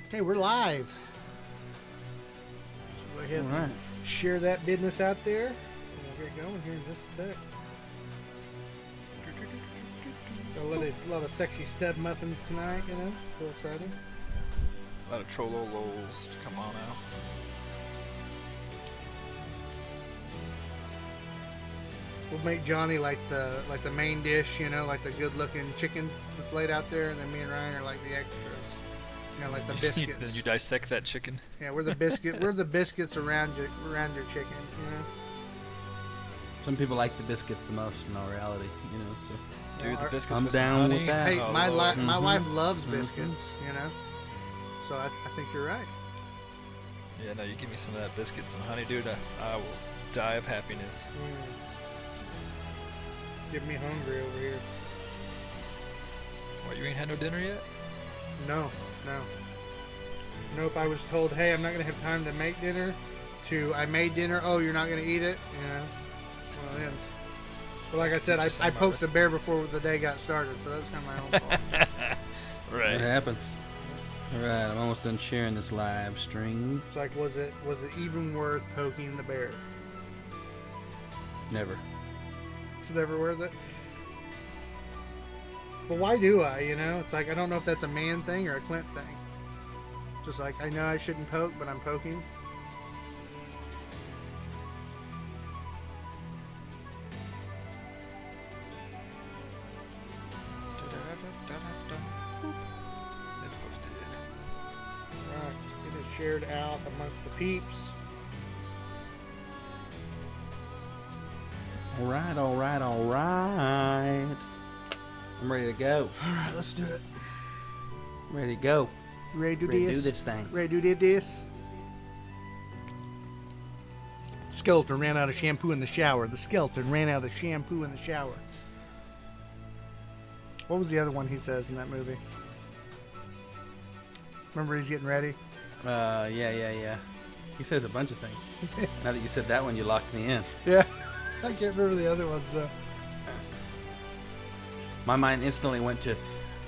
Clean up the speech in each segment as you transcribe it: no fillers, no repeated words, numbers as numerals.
Okay, we're live. So go ahead and share that business out there. And we'll get going here in just a sec. Got a lot of sexy stud muffins tonight, you know. So exciting. A lot of Trollolos to come on out. We'll make Johnny like the main dish, you know, like the good-looking chicken that's laid out there, and then me and Ryan are like the extras. You know, like the biscuits. Did you dissect that chicken? Yeah, we're the biscuit. We're the biscuits around your chicken. You know. Some people like the biscuits the most in all reality. You know, so. Dude, the biscuits I'm with down some honey. with that. Hey, my wife loves Mm-hmm. biscuits. You know. So I think you're right. Yeah, no, you give me some of that biscuit, some honey, dude. I will die of happiness. Get me hungry over here. What, you ain't had no dinner yet? No. Nope, I was told, hey, I'm not going to have time to make dinner, to I made dinner, oh, you're not going to eat it, you know. Well, it ends. But like I said, I poked the bear before the day got started, so that's kind of my own fault. Right. It happens. All right, I'm almost done sharing this live stream. It's like, was it even worth poking the bear? Never. It's never worth it. But why do I, you know? It's like, I don't know if that's a man thing or a Clint thing. Just like, I know I shouldn't poke, but I'm poking. It's posted. Right, it is shared out amongst the peeps. All right. I'm ready to go. Alright, let's do it. Ready to go. Ready to Ready do to do this? this thing. Ready to do this? The skeleton ran out of shampoo in the shower. The skeleton ran out of shampoo in the shower. What was the other one he says in that movie? Remember he's getting ready? Yeah. He says a bunch of things. Now that you said that one, you locked me in. Yeah. I can't remember the other ones. My mind instantly went to,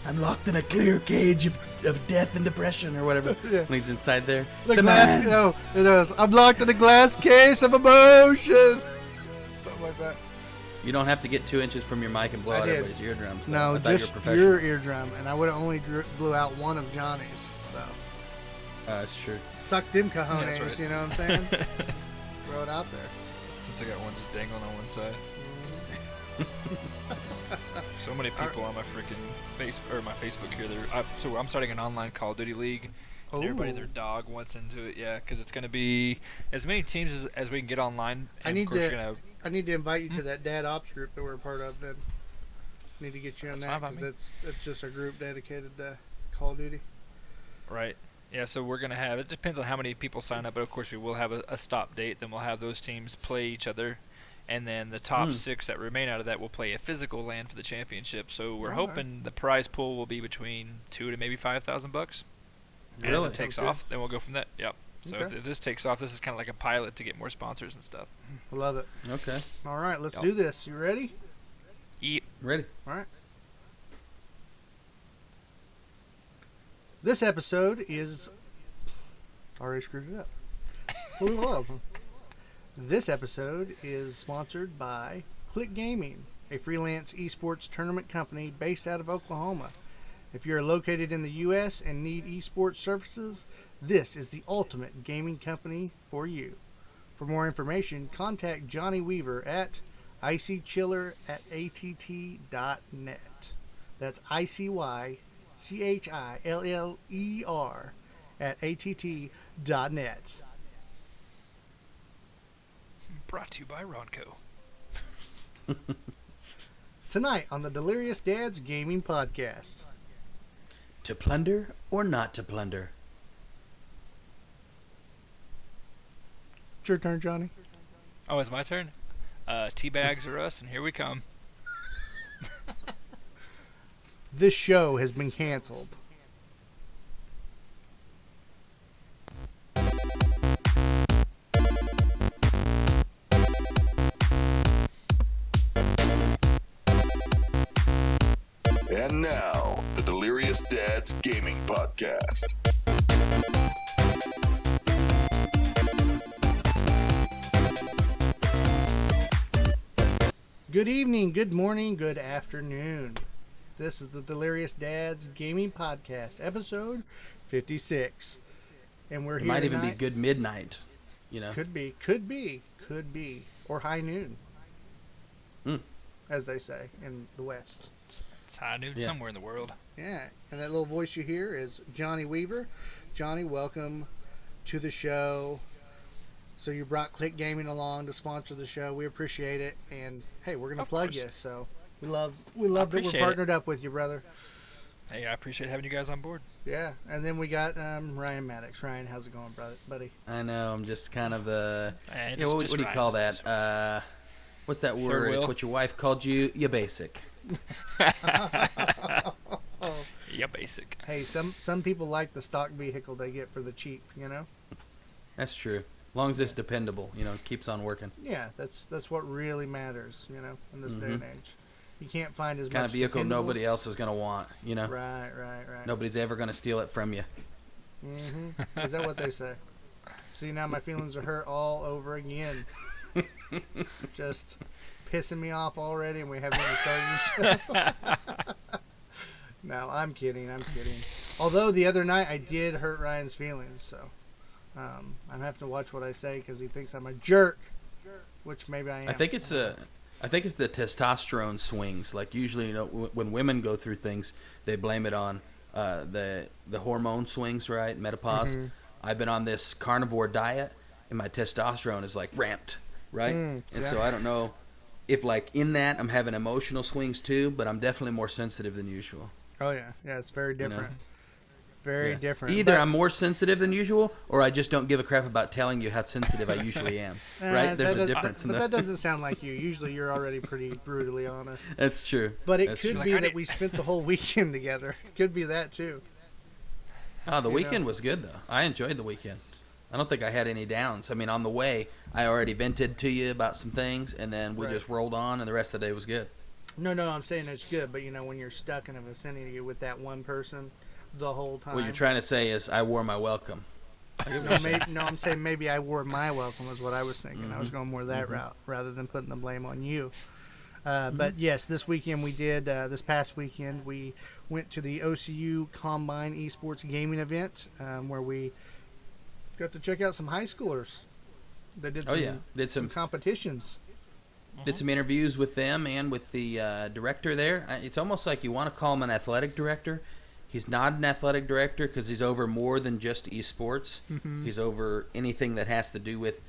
I'm locked in a clear cage of death and depression or whatever. Yeah. When he's inside there. The glass, no, it is. I'm locked in a glass case of emotion. Something like that. You don't have to get 2 inches from your mic and blow out everybody's eardrums. Though. No, I thought you were just professional. your eardrum, and I would have only blew out one of Johnny's. So That's true. suck them cojones, that's right. you know what I'm saying? Throw it out there. Since I got one just dangling on one side. So many people on my freaking my Facebook here. So I'm starting an online Call of Duty league. And everybody, their dog wants into it, yeah, because it's going to be as many teams as we can get online. And I of course I need to invite you to that Dad Ops group that we're a part of. Then need to get you on that because it's just a group dedicated to Call of Duty. Right. Yeah, so we're going to have, it depends on how many people sign up, but of course we will have a stop date. Then we'll have those teams play each other. And then the top 6 that remain out of that will play a physical LAN for the championship. So we're hoping the prize pool will be between $2,000 to maybe $5,000. And if it takes off, then we'll go from that. Yep. So if this takes off, this is kind of like a pilot to get more sponsors and stuff. Love it. Okay. All right, let's do this. You ready? Yep. Ready. All right. This episode is already screwed it up. What do we love? This episode is sponsored by Click Gaming, a freelance esports tournament company based out of Oklahoma. If you're located in the U.S. and need esports services, this is the ultimate gaming company for you. For more information, contact Johnny Weaver at icychiller@att.net. That's icychiller@att.net. Brought to you by Ronco. Tonight on the Delirious Dads Gaming Podcast. To plunder or not to plunder? It's your turn, Johnny. Oh, it's my turn? Teabags are us, and here we come. This show has been canceled. And now, the Delirious Dads Gaming Podcast. Good evening, good morning, good afternoon. This is the Delirious Dads Gaming Podcast, episode 56. And we're It here might even be tonight. good midnight, Could be. Or high noon, as they say in the West. It's high noon Yeah. somewhere in the world. Yeah, and that little voice you hear is Johnny Weaver. Johnny, welcome to the show. So you brought Click Gaming along to sponsor the show. We appreciate it, and hey, we're gonna Of plug course. you. So we love that we're appreciate it. partnered up with you, brother. Hey, I appreciate having you guys on board. Yeah, and then we got Ryan Maddox. Ryan, how's it going, buddy? I know, I'm just kind of And what do you call that? What's that word? It's wheel? what your wife called you. You basic. Yeah, basic. Hey, some people like the stock vehicle they get for the cheap. That's true. As long as it's dependable, it keeps on working. Yeah, that's what really matters. In this day and age, you can't find as Kind much of vehicle dependable- nobody else is gonna want. Right. Nobody's ever gonna steal it from you. Is that what they say? See, now my feelings are hurt all over again. Just pissing me off already, and we haven't even started the show. No, I'm kidding. Although the other night I did hurt Ryan's feelings, so I'm having to watch what I say because he thinks I'm a jerk, which maybe I am. I think it's the testosterone swings. Like usually, when women go through things, they blame it on the hormone swings, right? Menopause. I've been on this carnivore diet, and my testosterone is like ramped, right? And so I don't know if like in that I'm having emotional swings too, but I'm definitely more sensitive than usual. Oh yeah, it's very different. Very Yeah. different. Either But- I'm more sensitive than usual, or I just don't give a crap about telling you how sensitive I usually am. Right? There's a difference. But that doesn't sound like you. Usually you're already pretty brutally honest. That's true. But it That's could true. be Like, I that need- we spent the whole weekend together. Could be that too. Oh, the weekend was good though. I enjoyed the weekend. I don't think I had any downs. I mean, on the way, I already vented to you about some things, and then we Right. just rolled on, and the rest of the day was good. No, I'm saying it's good. But when you're stuck in a vicinity with that one person the whole time. What you're trying to say is I wore my welcome. No, I'm saying maybe I wore my welcome is what I was thinking. I was going more that route rather than putting the blame on you. But yes, this weekend we did. This past weekend we went to the OCU Combine Esports Gaming event where we got to check out some high schoolers. They did some competitions. Did some interviews with them and with the director there. It's almost like you want to call him an athletic director. He's not an athletic director because he's over more than just esports. He's over anything that has to do with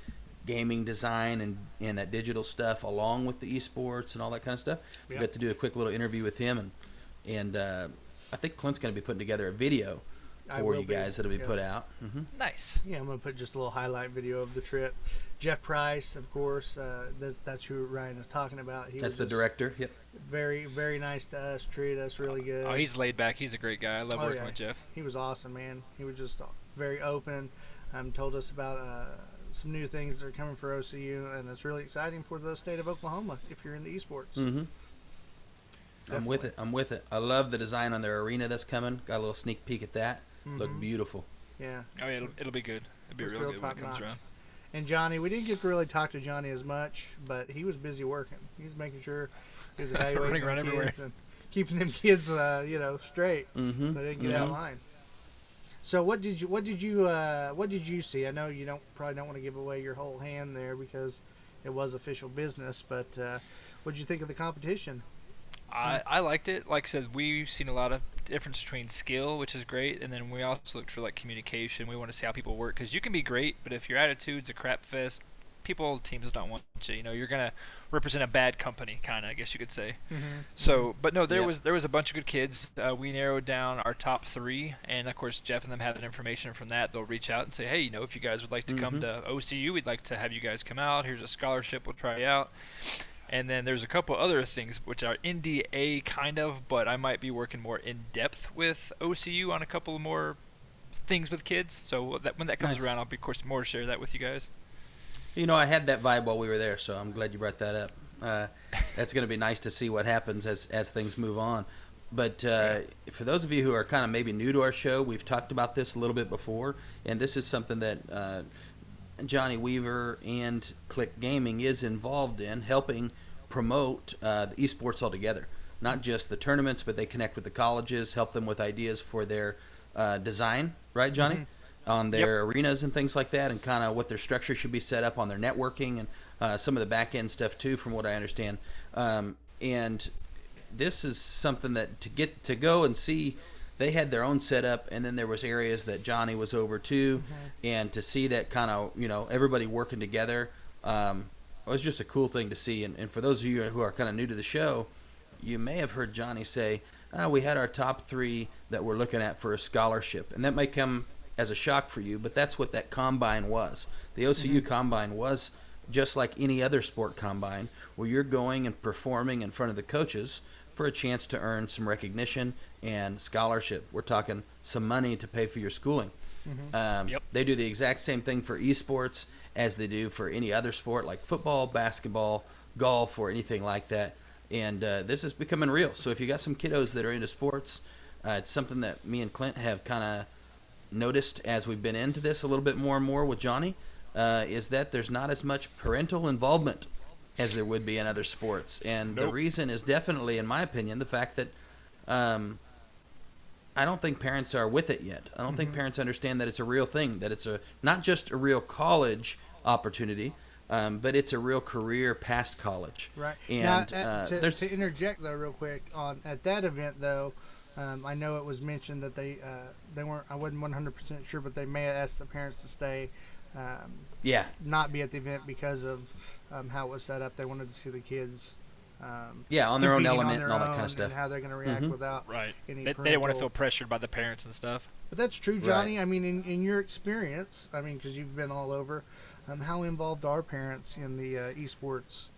gaming design and that digital stuff along with the esports and all that kind of stuff. We got to do a quick little interview with him, and I think Clint's going to be putting together a video for you guys that'll be put out. Nice. Yeah, I'm going to put just a little highlight video of the trip. Jeff Price, of course, that's who Ryan is talking about. That's the director. Yep. Very, very nice to us, treated us really good. Oh, he's laid back. He's a great guy. I love working with Jeff. He was awesome, man. He was just very open. Told us about some new things that are coming for OCU, and it's really exciting for the state of Oklahoma if you're into esports. I'm with it. I love the design on their arena that's coming. Got a little sneak peek at that. Looked beautiful. Yeah. Oh yeah, it'll be good. It'll be Looks real real good when it comes top-notch. around. And Johnny, we didn't get to really talk to Johnny as much, but he was busy working. He was making sure he was evaluating Running around them everywhere. kids and keeping them kids, straight, so they didn't get out of line. So what did you see? I know you probably don't want to give away your whole hand there because it was official business, but what did you think of the competition? I liked it. Like I said, we've seen a lot of difference between skill, which is great, and then we also looked for like communication. We want to see how people work because you can be great, but if your attitude's a crap fest, teams don't want you. You're gonna represent a bad company, kind of, I guess you could say. So, but no, there was a bunch of good kids. We narrowed down our top 3, and of course Jeff and them have that information from that. They'll reach out and say, hey, if you guys would like to come to OCU, we'd like to have you guys come out. Here's a scholarship. We'll try you out. And then there's a couple other things which are NDA kind of, but I might be working more in depth with OCU on a couple more things with kids. So when that comes around, I'll be, of course, more to share that with you guys. I had that vibe while we were there, so I'm glad you brought that up. That's going to be nice to see what happens as things move on. But for those of you who are kind of maybe new to our show, we've talked about this a little bit before, and this is something that Johnny Weaver and Click Gaming is involved in, helping promote the esports altogether. Not just the tournaments, but they connect with the colleges, help them with ideas for their design, right, Johnny? Mm-hmm. On their arenas and things like that, and kind of what their structure should be set up on their networking and some of the back end stuff too, from what I understand. And this is something that to go and see, they had their own setup, and then there was areas that Johnny was over too, and to see that kind of everybody working together, it was just a cool thing to see. And for those of you who are kind of new to the show, you may have heard Johnny say, we had our top 3 that we're looking at for a scholarship, and that may come as a shock for you, but that's what that combine was. The OCU combine was just like any other sport combine, where you're going and performing in front of the coaches for a chance to earn some recognition and scholarship. We're talking some money to pay for your schooling. They do the exact same thing for esports as they do for any other sport, like football, basketball, golf, or anything like that. And this is becoming real. So if you got some kiddos that are into sports, it's something that me and Clint have kind of noticed as we've been into this a little bit more and more with Johnny, is that there's not as much parental involvement as there would be in other sports. And the reason is definitely, in my opinion, the fact that I don't think parents are with it yet. I don't think parents understand that it's a real thing, that it's not just a real college opportunity, but it's a real career past college. Right. And now, to interject though, real quick, at that event though, I know it was mentioned that they weren't. I wasn't 100% sure, but they may have asked the parents to stay. Not be at the event because of how it was set up. They wanted to see the kids. On their own element and all that kind of stuff. And how they're going to react without any They didn't want to feel pressured by the parents and stuff. But that's true, Johnny. Right. I mean, in your experience, because you've been all over, how involved are parents in the esports?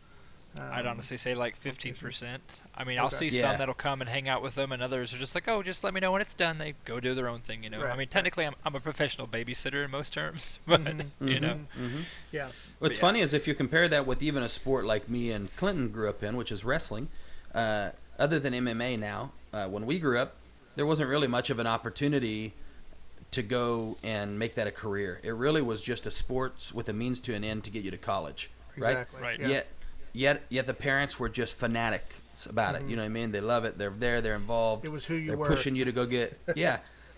I'd honestly say like 15%. I mean, I'll see some that'll come and hang out with them, and others are just like, oh, just let me know when it's done. They go do their own thing, Right. I mean, technically, I'm a professional babysitter in most terms, but, Yeah. What's funny is if you compare that with even a sport like me and Clinton grew up in, which is wrestling, other than MMA now, when we grew up, there wasn't really much of an opportunity to go and make that a career. It really was just a sports with a means to an end to get you to college, Exactly. Right. Yeah. Yet the parents were just fanatics about it. You know what I mean? They love it. They're there. They're involved. It was who you they're were. Pushing you to go get.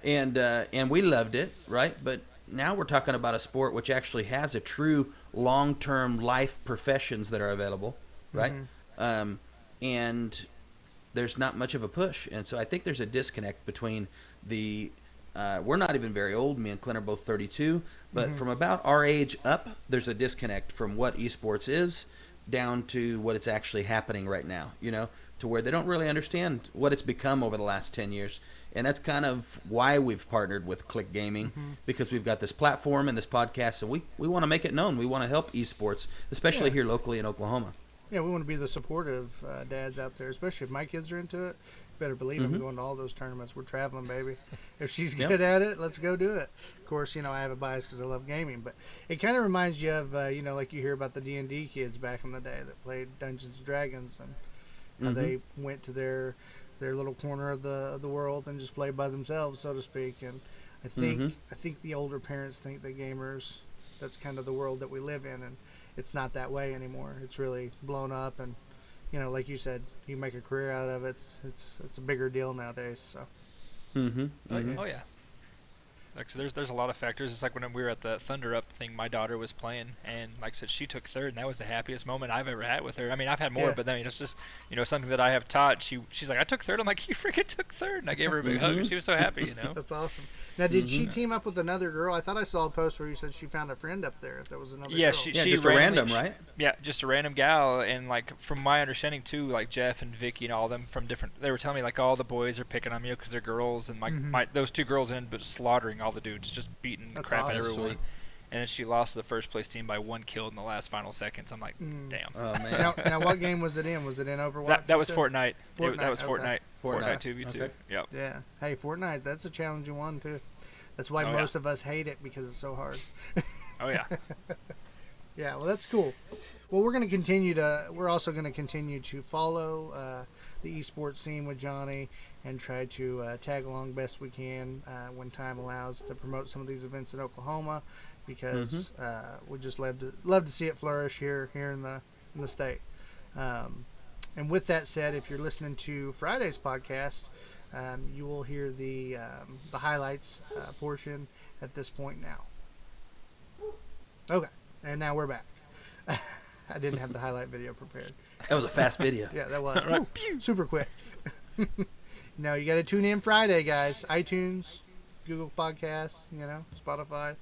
And we loved it, right? But now we're talking about a sport which actually has a true long-term life professions that are available, right? And there's not much of a push, and so I think there's a disconnect between the. We're not even very old. Me and Clint are both 32, but from about our age up, there's a disconnect from what esports is down to what it's actually happening right now, to where they don't really understand what it's become over the last 10 years. And that's kind of why we've partnered with Click Gaming, because we've got this platform and this podcast, and we want to make it known. We want to help esports, especially here locally in Oklahoma. Yeah, we want to be the supportive dads out there, especially if my kids are into it. Better believe I'm going to all those tournaments. We're traveling, baby. If she's good at it, let's go do it. Of course, I have a bias because I love gaming, but it kind of reminds you of, like you hear about the D&D kids back in the day that played Dungeons & Dragons, and how they went to their little corner of the world and just played by themselves, so to speak. And I think the older parents think that gamers, that's kind of the world that we live in, and it's not that way anymore. It's really blown up, and like you said, you make a career out of it. It's a bigger deal nowadays. So. Oh yeah. Like, so there's a lot of factors. It's like when we were at the Thunder Up thing, my daughter was playing, and like I said, she took third, and that was the happiest moment I've ever had with her. I mean, I've had more, but then it's just something that I have taught. She's like, I took third. I'm like, you freaking took third, and I gave her a big hug. And she was so happy, That's awesome. Now, did she team up with another girl? I thought I saw a post where you said she found a friend up there. If there was another girl. She just a random, right? Just a random gal, and like from my understanding too, like Jeff and Vicky and all of them from different. They were telling me like all the boys are picking on me because they're girls, and my those two girls ended up slaughtering all the dudes, just beating the crap out of everyone. Sweet. And then she lost to the first place team by 1 kill in the last final seconds. I'm like, damn. Oh man. Now, what game was it in? Was it in Overwatch? That was Fortnite. That was okay. Fortnite 2v2. Okay. Yep. Yeah. Hey, Fortnite. That's a challenging one too. That's why most of us hate it, because it's so hard. Oh yeah. Yeah, well, that's cool. Well, we're also going to continue to follow the esports scene with Johnny and try to tag along best we can when time allows to promote some of these events in Oklahoma, because we just love to see it flourish here in the state. And with that said, if you're listening to Friday's podcast, you will hear the highlights portion at this point now. Okay, and now we're back. I didn't have the highlight video prepared. That was a fast video. Yeah, that was super quick. No, you got to tune in Friday, guys. iTunes, Google Podcasts, Spotify,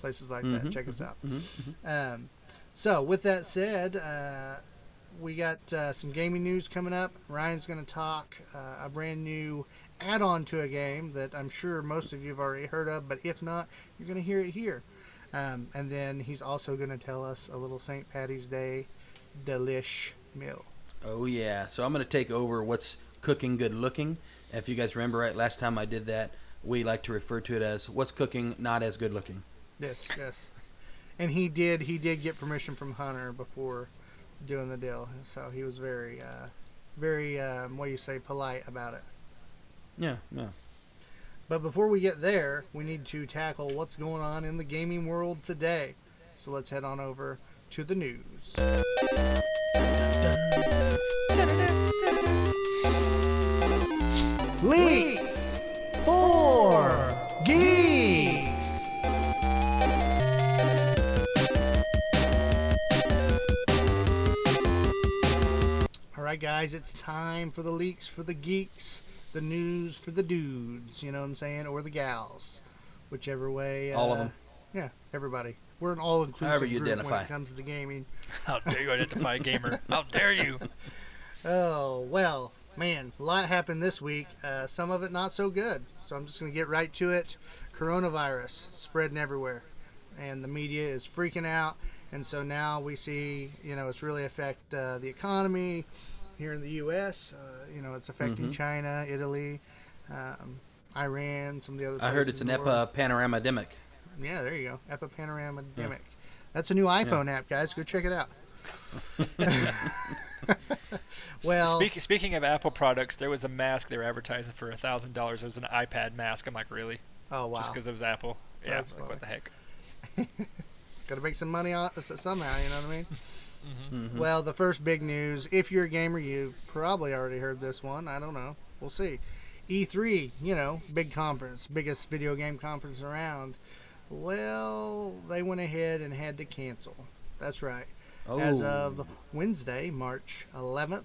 places like that. Check us out. So, with that said, we got some gaming news coming up. Ryan's going to talk a brand new add-on to a game that I'm sure most of you have already heard of, but if not, you're going to hear it here. And then he's also going to tell us a little St. Patty's Day delish meal. Oh, yeah. So I'm going to take over what's cooking good looking. If you guys remember right, last time I did that, we like to refer to it as what's cooking not as good looking. Yes. And he did get permission from Hunter before doing the deal. So he was very, what do you say, polite about it. Yeah. But before we get there, we need to tackle what's going on in the gaming world today. So let's head on over to the news. Leaks for Geeks. All right, guys, it's time for the leaks for the geeks. The news for the dudes, you know what I'm saying, or the gals, whichever way. All of them. Yeah, everybody. We're an all-inclusive However you group identify. when it comes to gaming. How dare you identify a gamer? How dare you? Oh, well, man, a lot happened this week. Some of it not so good. So I'm just going to get right to it. Coronavirus spreading everywhere, and the media is freaking out. And so now we see, it's really affect the economy here in the U.S. It's affecting China, Italy, Iran, some of the other places. I heard it's an epipanorama-demic. Yeah, there you go. Epipanorama-demic. Yeah. That's a new iPhone app, guys. Go check it out. Well, speaking of Apple products, there was a mask they were advertising for $1,000. It was an iPad mask. I'm like, really? Oh, wow. Just because it was Apple? Yeah, That's like, what the heck? Got to make some money somehow, you know what I mean? Mm-hmm. Well, the first big news, if you're a gamer, you probably already heard this one. I don't know. We'll see. E3, big conference, biggest video game conference around. Well, they went ahead and had to cancel. That's right. Oh. As of Wednesday, March 11th,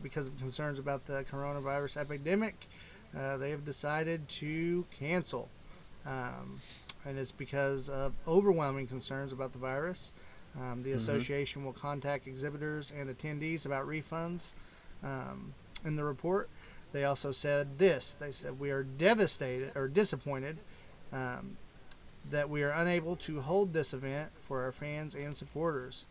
because of concerns about the coronavirus epidemic, they have decided to cancel. And it's because of overwhelming concerns about the virus. The association will contact exhibitors and attendees about refunds. In the report, they also said this. They said, we are disappointed that we are unable to hold this event for our fans and supporters.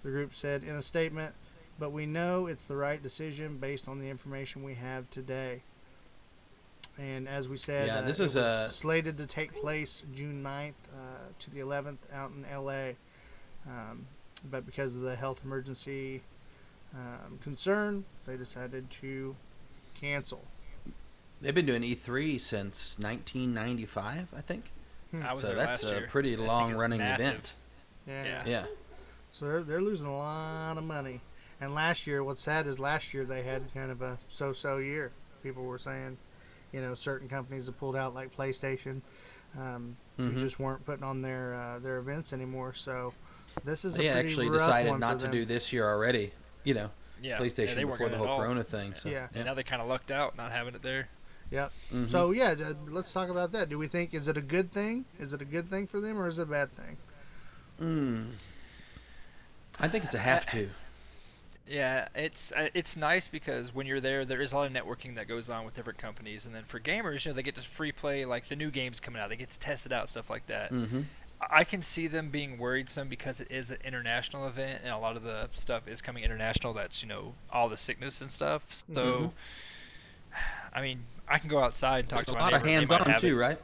The group said in a statement, but we know it's the right decision based on the information we have today. And as we said, this is slated to take place June 9th to the 11th out in L.A., but because of the health emergency concern, they decided to cancel. They've been doing E3 since 1995, I think. I was So there that's last a year. pretty I think long-running it's massive. event. Yeah. Yeah. So they're losing a lot of money. And last year, what's sad is last year they had kind of a so-so year. People were saying, certain companies have pulled out, like PlayStation, who just weren't putting on their events anymore. So this is They a pretty actually rough decided one not for to them. do this year already. Yeah, PlayStation they weren't before the gonna whole at all. Corona thing. So, Yeah. And now they kind of lucked out not having it there. Yep. So let's talk about that. Do we think, is it a good thing? Is it a good thing for them, or is it a bad thing? I think it's a have to. Yeah, it's nice because when you're there, there is a lot of networking that goes on with different companies, and then for gamers, they get to free play like the new games coming out. They get to test it out, stuff like that. I can see them being worried some because it is an international event, and a lot of the stuff is coming international. That's all the sickness and stuff. So, I mean, I can go outside and talk There's to a my lot neighbor. of They might hands-on have too, it. right?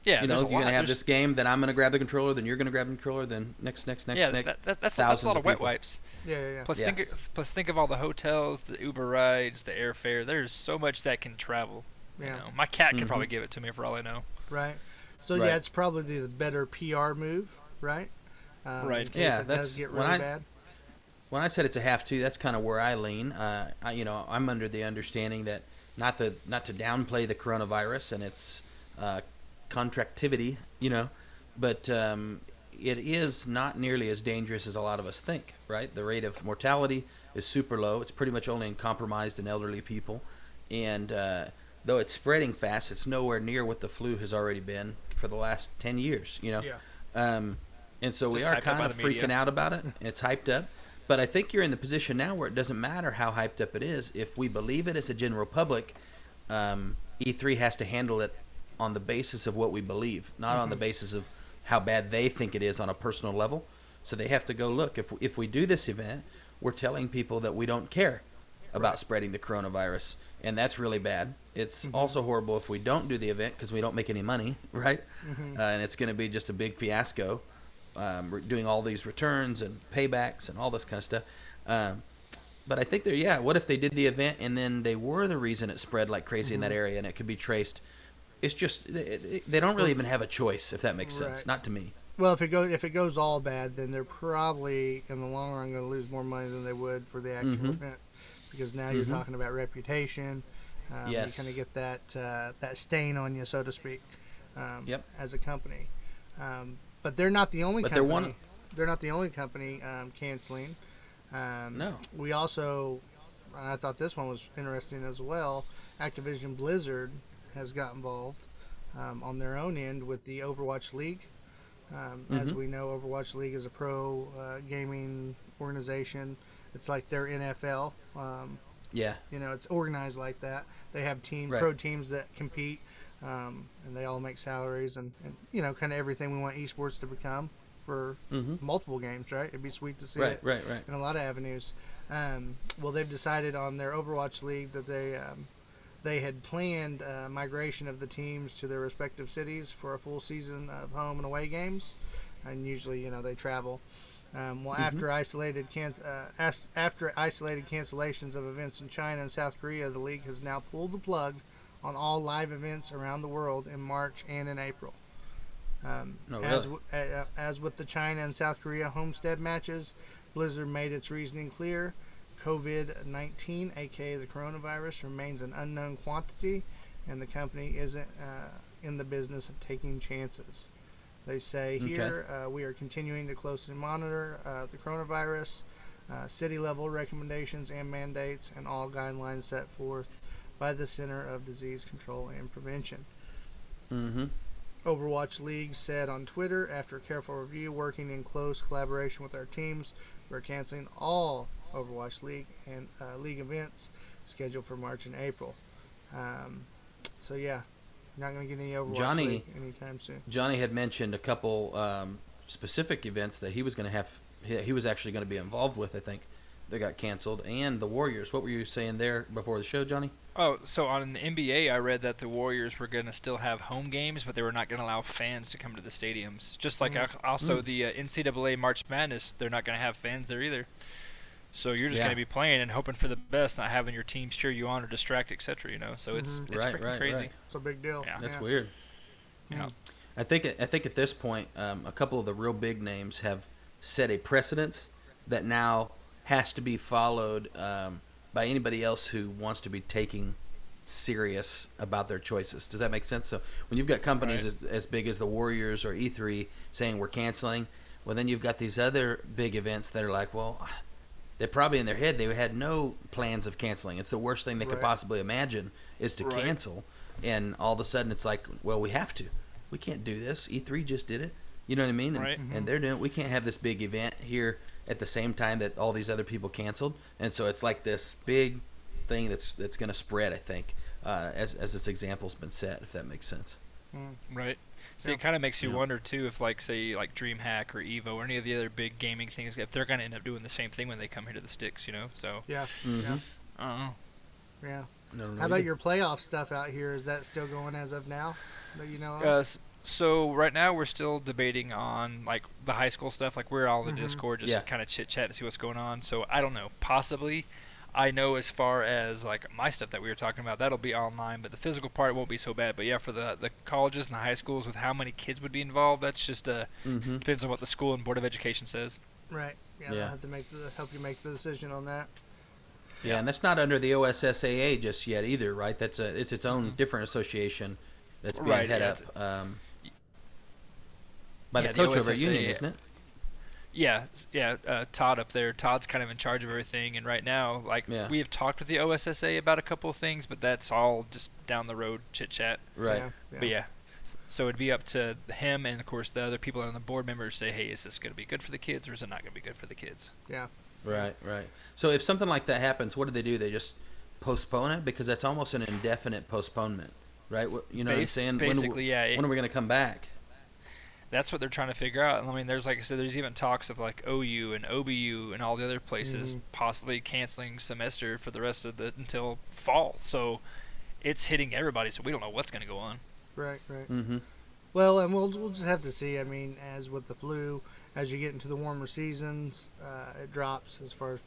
Yeah, You there's know, a you're lot. gonna have this game, then I'm gonna grab the controller, then you're gonna grab the controller, then next. Yeah, that's a Thousands lot of of wet people. wipes. Yeah. Plus, Yeah. think of all the hotels, the Uber rides, the airfare. There's so much that can travel. You Yeah. know, my cat could probably give it to me for all I know. Right. So Right. yeah, it's probably the better PR move, right? Right. In case Yeah, it that's does get when really bad. When I said it's a have to, that's kind of where I lean. I'm under the understanding that not to downplay the coronavirus and its contractivity, but it is not nearly as dangerous as a lot of us think. Right, the rate of mortality is super low. It's pretty much only in compromised and elderly people, and though it's spreading fast, it's nowhere near what the flu has already been for the last 10 years. Yeah. And so we Just are hyped up kind by of the media. freaking out about it. It's hyped up. But I think you're in the position now where it doesn't matter how hyped up it is. If we believe it as a general public, E3 has to handle it on the basis of what we believe, not on the basis of how bad they think it is on a personal level. So they have to go, look, if we do this event, we're telling people that we don't care about spreading the coronavirus. And that's really bad. It's also horrible if we don't do the event because we don't make any money, right? And it's going to be just a big fiasco. We're doing all these returns and paybacks and all this kind of stuff. But I think what if they did the event and then they were the reason it spread like crazy in that area and it could be traced? It's just they don't really even have a choice, if that makes sense. Right. Not to me. Well, if it goes all bad, then they're probably in the long run going to lose more money than they would for the actual event, because now you're talking about reputation. Yes. You kind of get that stain on you, so to speak. As a company. But they're not the only company. They're not the only company canceling. No. We also, and I thought this one was interesting as well, Activision Blizzard has got involved on their own end with the Overwatch League. As we know, Overwatch League is a pro gaming organization. It's like their NFL. It's organized like that. They have pro teams that compete. And they all make salaries and kind of everything we want esports to become for multiple games, right? It'd be sweet to see it in a lot of avenues. Well, they've decided on their Overwatch League that they had planned migration of the teams to their respective cities for a full season of home and away games, and usually they travel. After isolated cancellations of events in China and South Korea, the league has now pulled the plug on all live events around the world in March and in April. As with the China and South Korea homestead matches, Blizzard made its reasoning clear. COVID-19, aka the coronavirus, remains an unknown quantity, and the company isn't in the business of taking chances. They say here, we are continuing to closely monitor the coronavirus, city-level recommendations and mandates, and all guidelines set forth by the Center of Disease Control and Prevention. Overwatch League said on Twitter, after a careful review, working in close collaboration with our teams, we're canceling all Overwatch League and league events scheduled for March and April. Not going to get any Overwatch League anytime soon. Johnny had mentioned a couple specific events that he was going to have. He was actually going to be involved with. I think that got canceled, and the Warriors. What were you saying there before the show, Johnny? Oh, so on the NBA, I read that the Warriors were going to still have home games, but they were not going to allow fans to come to the stadiums. Just like also the NCAA March Madness, they're not going to have fans there either. So you're just going to be playing and hoping for the best, not having your teams cheer you on or distract, etc. So it's freaking crazy. Right. It's a big deal. Yeah. That's weird. Yeah. I think at this point, a couple of the real big names have set a precedence that now has to be followed by anybody else who wants to be taking serious about their choices. Does that make sense? So when you've got companies as big as the Warriors or E3 saying we're canceling, well, then you've got these other big events that are like, well, they're probably in their head they had no plans of canceling. It's the worst thing they could possibly imagine is to cancel, and all of a sudden it's like, well, we have to. We can't do this. E3 just did it. You know what I mean? And they're doing. We can't have this big event here at the same time that all these other people canceled, and so it's like this big thing that's going to spread. I think as this example's been set, if that makes sense. Right. See, it kind of makes you wonder too if, say DreamHack or Evo or any of the other big gaming things, if they're going to end up doing the same thing when they come here to the sticks. So. Yeah. I don't know. Yeah. How about your playoff stuff out here? Is that still going as of now? That you know of? So right now we're still debating on like the high school stuff. Like we're all in the Mhm. Discord just Yeah. kind of chit chat to see what's going on. So I don't know. Possibly, I know as far as like my stuff that we were talking about, that'll be online, but the physical part won't be so bad. But yeah, for the colleges and the high schools with how many kids would be involved, that's just Mm-hmm. depends on what the school and board of education says. Right. Yeah. Yeah. They'll have to help you make the decision on that. Yeah, and that's not under the OSSAA just yet either, right? It's its own different association that's being Right, head yeah, up by yeah, the the coach over at Union, OSSAA. isn't it? Yeah, Todd up there. Todd's kind of in charge of everything, and right now, like Yeah. we have talked with the OSSA about a couple of things, but that's all just down the road chit chat. Right. Yeah. But yeah, so it'd be up to him and of course the other people on the board members say, hey, is this going to be good for the kids or is it not going to be good for the kids? Yeah. Right. So if something like that happens, what do? They just postpone it because that's almost an indefinite postponement, right? You know what I'm saying? Basically, yeah. When are we going to come back? That's what they're trying to figure out. I mean, there's like I said, there's even talks of like OU and OBU and all the other places possibly canceling semester for the rest of until fall. So it's hitting everybody. So we don't know what's going to go on. Right. Mm-hmm. Well, and we'll just have to see. I mean, as with the flu, as you get into the warmer seasons, it drops as far as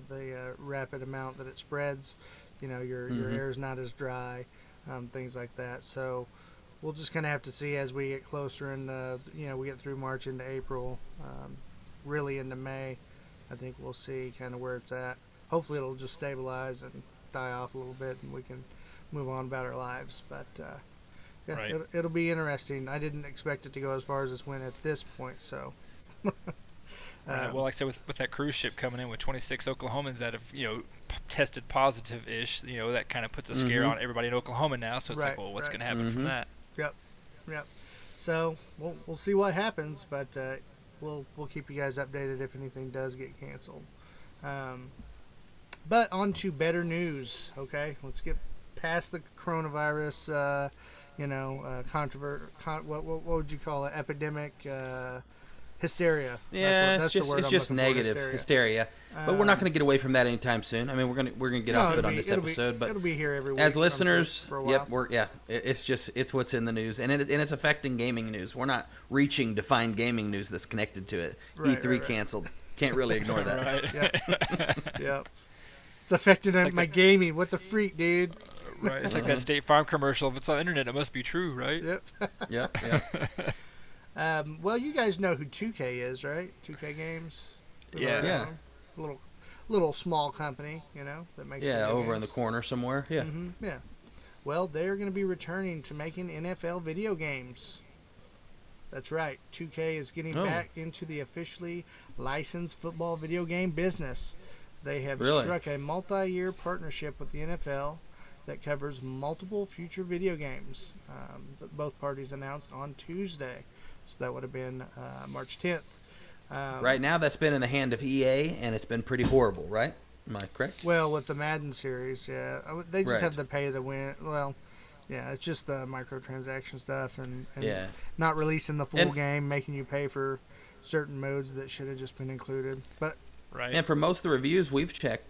the rapid amount that it spreads. Your air's not as dry, things like that. So we'll just kind of have to see as we get closer and we get through March into April, really into May. I think we'll see kind of where it's at. Hopefully, it'll just stabilize and die off a little bit, and we can move on about our lives. But yeah, Right. it'll be interesting. I didn't expect it to go as far as it's went at this point. So, Right. Well, like I said, with that cruise ship coming in with 26 Oklahomans that have tested positive-ish, that kind of puts a scare on everybody in Oklahoma now. So it's like, well, what's going to happen from that? Yep. So we'll see what happens, but we'll keep you guys updated if anything does get canceled. But on to better news. Okay, let's get past the coronavirus. What would you call it? Epidemic, hysteria. Yeah, that's it's just negative hysteria. But we're not going to get away from that anytime soon. I mean, we're gonna get off of it on this episode, but it'll be here every week. as listeners, for a while. it's what's in the news, and it's affecting gaming news. We're not reaching to find gaming news that's connected to it. Right, E3 canceled. Can't really ignore that. Right. Yep. It's affecting like my gaming. What the freak, dude? Right. It's like that State Farm commercial. If it's on the internet, it must be true, right? Yep. Yeah. Well, you guys know who 2K is, right? 2K Games. Yeah. Little small company, that makes. Yeah, video over in games. the corner somewhere. Yeah. Yeah. Well, they're going to be returning to making NFL video games. That's right. 2K is getting back into the officially licensed football video game business. They have struck a multi-year partnership with the NFL that covers multiple future video games that both parties announced on Tuesday. So that would have been March 10th. Right now, that's been in the hand of EA, and it's been pretty horrible, right? Am I correct? Well, with the Madden series, yeah. They just Right. have to pay to win. Well, yeah, it's just the microtransaction stuff and Yeah. not releasing the full And- game, making you pay for certain modes that should have just been included. But Right. And for most of the reviews we've checked,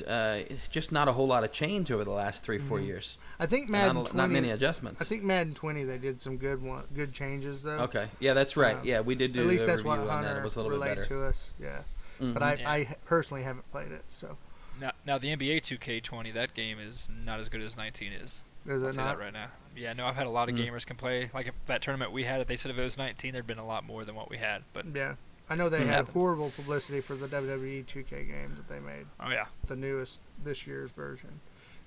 just not a whole lot of change over the last 3-4 years. I think Madden Not 20, many adjustments. I think Madden 20 they did some good changes though. Okay, yeah, that's right. Yeah, we did do At least a that's review what on that. Hunter It was a little bit relayed better. to us. Yeah, but Yeah. I personally haven't played it, so Now the NBA 2K20, that game is not as good as 19 is. is I'll it say not? that right now. Yeah, no, I've had a lot of gamers can play. Like if that tournament we had, if they said if it was 19, there'd been a lot more than what we had. But Yeah, I know they had happens. horrible publicity for the WWE 2K game that they made, oh yeah, the newest this year's version.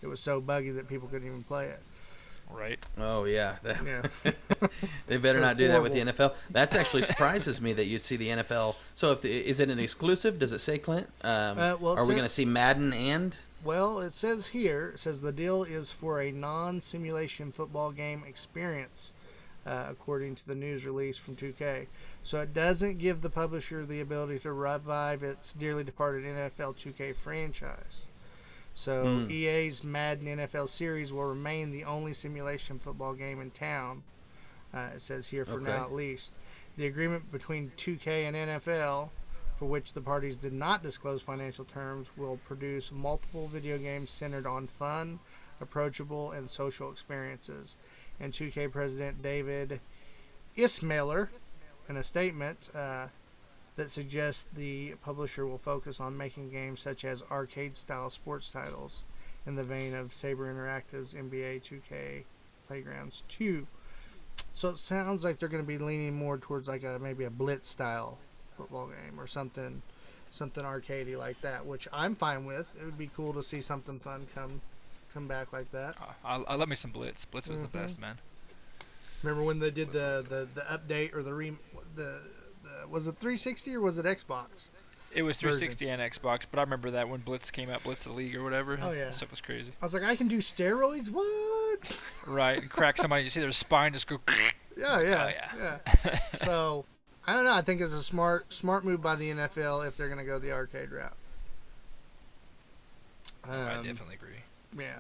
It was so buggy that people couldn't even play it. right. Oh yeah, Yeah. they better They're not do that with the horrible. NFL. That's actually surprises me that you'd see the NFL. So is it an exclusive? Does it say, Clint? Well, it are we says- going to see Madden and? Well, it says here, the deal is for a non-simulation football game experience, according to the news release from 2K. So it doesn't give the publisher the ability to revive its dearly departed NFL 2K franchise. So EA's Madden NFL series will remain the only simulation football game in town. It says here for now at least. The agreement between 2K and NFL, for which the parties did not disclose financial terms, will produce multiple video games centered on fun, approachable, and social experiences. And 2K president David Ismailer in a statement that suggests the publisher will focus on making games such as arcade-style sports titles in the vein of Saber Interactive's NBA 2K Playgrounds 2. So it sounds like they're going to be leaning more towards like maybe a Blitz-style football game or something arcadey like that, which I'm fine with. It would be cool to see something fun come back like that. I love me some Blitz. Blitz was the best, man. Remember when they did the update or the was it 360 or was it Xbox? It was 360 and Xbox, but I remember that when Blitz came out, Blitz the League or whatever. Oh yeah, that stuff was crazy. I was like, I can do steroids. What? Right, crack somebody. You see their spine just go. Yeah. So I don't know. I think it's a smart move by the NFL if they're going to go the arcade route. I definitely agree. Yeah.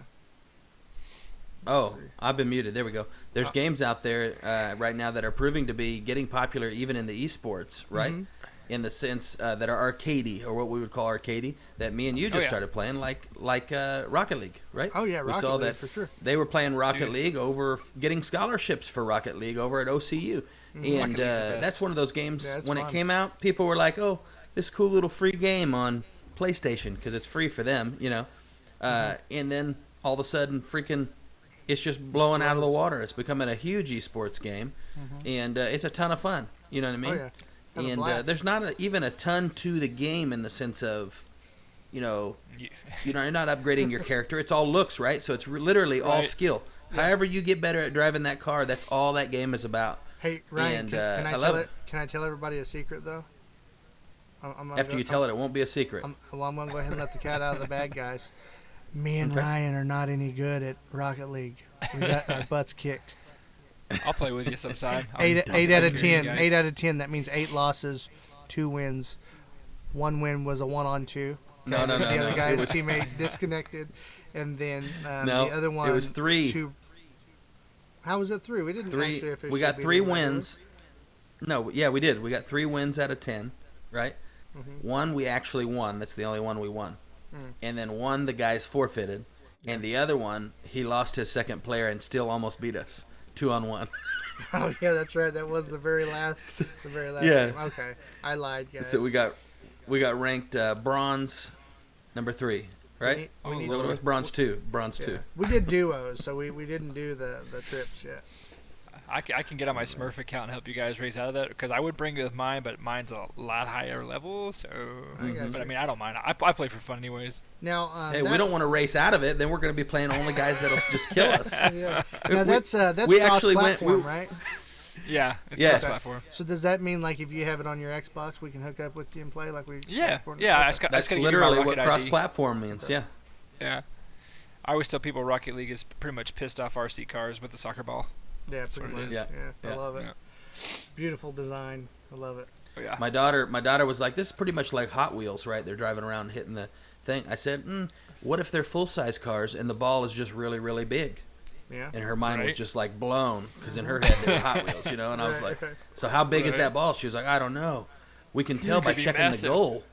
Oh, I've been muted. There we go. There's games out there right now that are proving to be getting popular even in the esports, right? Mm-hmm. In the sense that are arcadey, or what we would call arcadey, that me and you just started playing, like Rocket League, right? Oh, yeah, we Rocket saw League, that for sure. They were playing Rocket League over getting scholarships for Rocket League over at OCU. And that's one of those games, when it came out, people were like, oh, this cool little free game on PlayStation, because it's free for them, you know. And then all of a sudden, freaking, it's just blowing out of the water. It's becoming a huge esports game, and it's a ton of fun. You know what I mean? Oh, yeah. And there's not even a ton to the game in the sense of, you're not upgrading your character. It's all looks, right? So it's literally all skill. Yeah. However you get better at driving that car, that's all that game is about. Hey, Ryan, and, can I tell everybody a secret, though? After you tell it won't be a secret. I'm going to go ahead and let the cat out of the bag, guys. Me and Ryan are not any good at Rocket League. We got our butts kicked. I'll play with you sometime. 8 out of 10. 8 out of 10. That means 8 losses, 2 wins. 1 win was a 1-on-2. No. The other guy's teammate disconnected, and then the other one. It was 3. 2. How was it 3? We didn't actually officially. We got 3 wins. No, yeah, we did. We got 3 wins out of 10, right? 1 we actually won. That's the only one we won. And then 1 the guys forfeited, and the other one he lost his second player and still almost beat us. 2-on-1. Oh yeah, that's right. That was the very last game. Okay, I lied, guys. So we got ranked bronze number 3, right? Bronze 2. We did duos, so we didn't do the trips yet. I can get on my Smurf account and help you guys raise out of that, because I would bring it with mine, but mine's a lot higher level. So, but I mean, I don't mind. I play for fun anyways. Now, hey, we don't want to race out of it. Then we're going to be playing only guys that'll just kill us. Yeah. Now that's cross-platform, right? Yeah. It's cross-platform. So does that mean like if you have it on your Xbox, we can hook up with you and play like we? Yeah. That's literally what cross-platform means. Okay. Yeah. I always tell people Rocket League is pretty much pissed off RC cars with the soccer ball. Yeah, pretty much. Yeah. I love it. Yeah. Beautiful design. I love it. Oh, yeah. My daughter was like, this is pretty much like Hot Wheels, right? They're driving around hitting the thing. I said, what if they're full-size cars and the ball is just really, really big? Yeah. And her mind was just like blown, because in her head they were Hot Wheels, And I was like, so how big is that ball? She was like, I don't know. We can tell by checking the goal.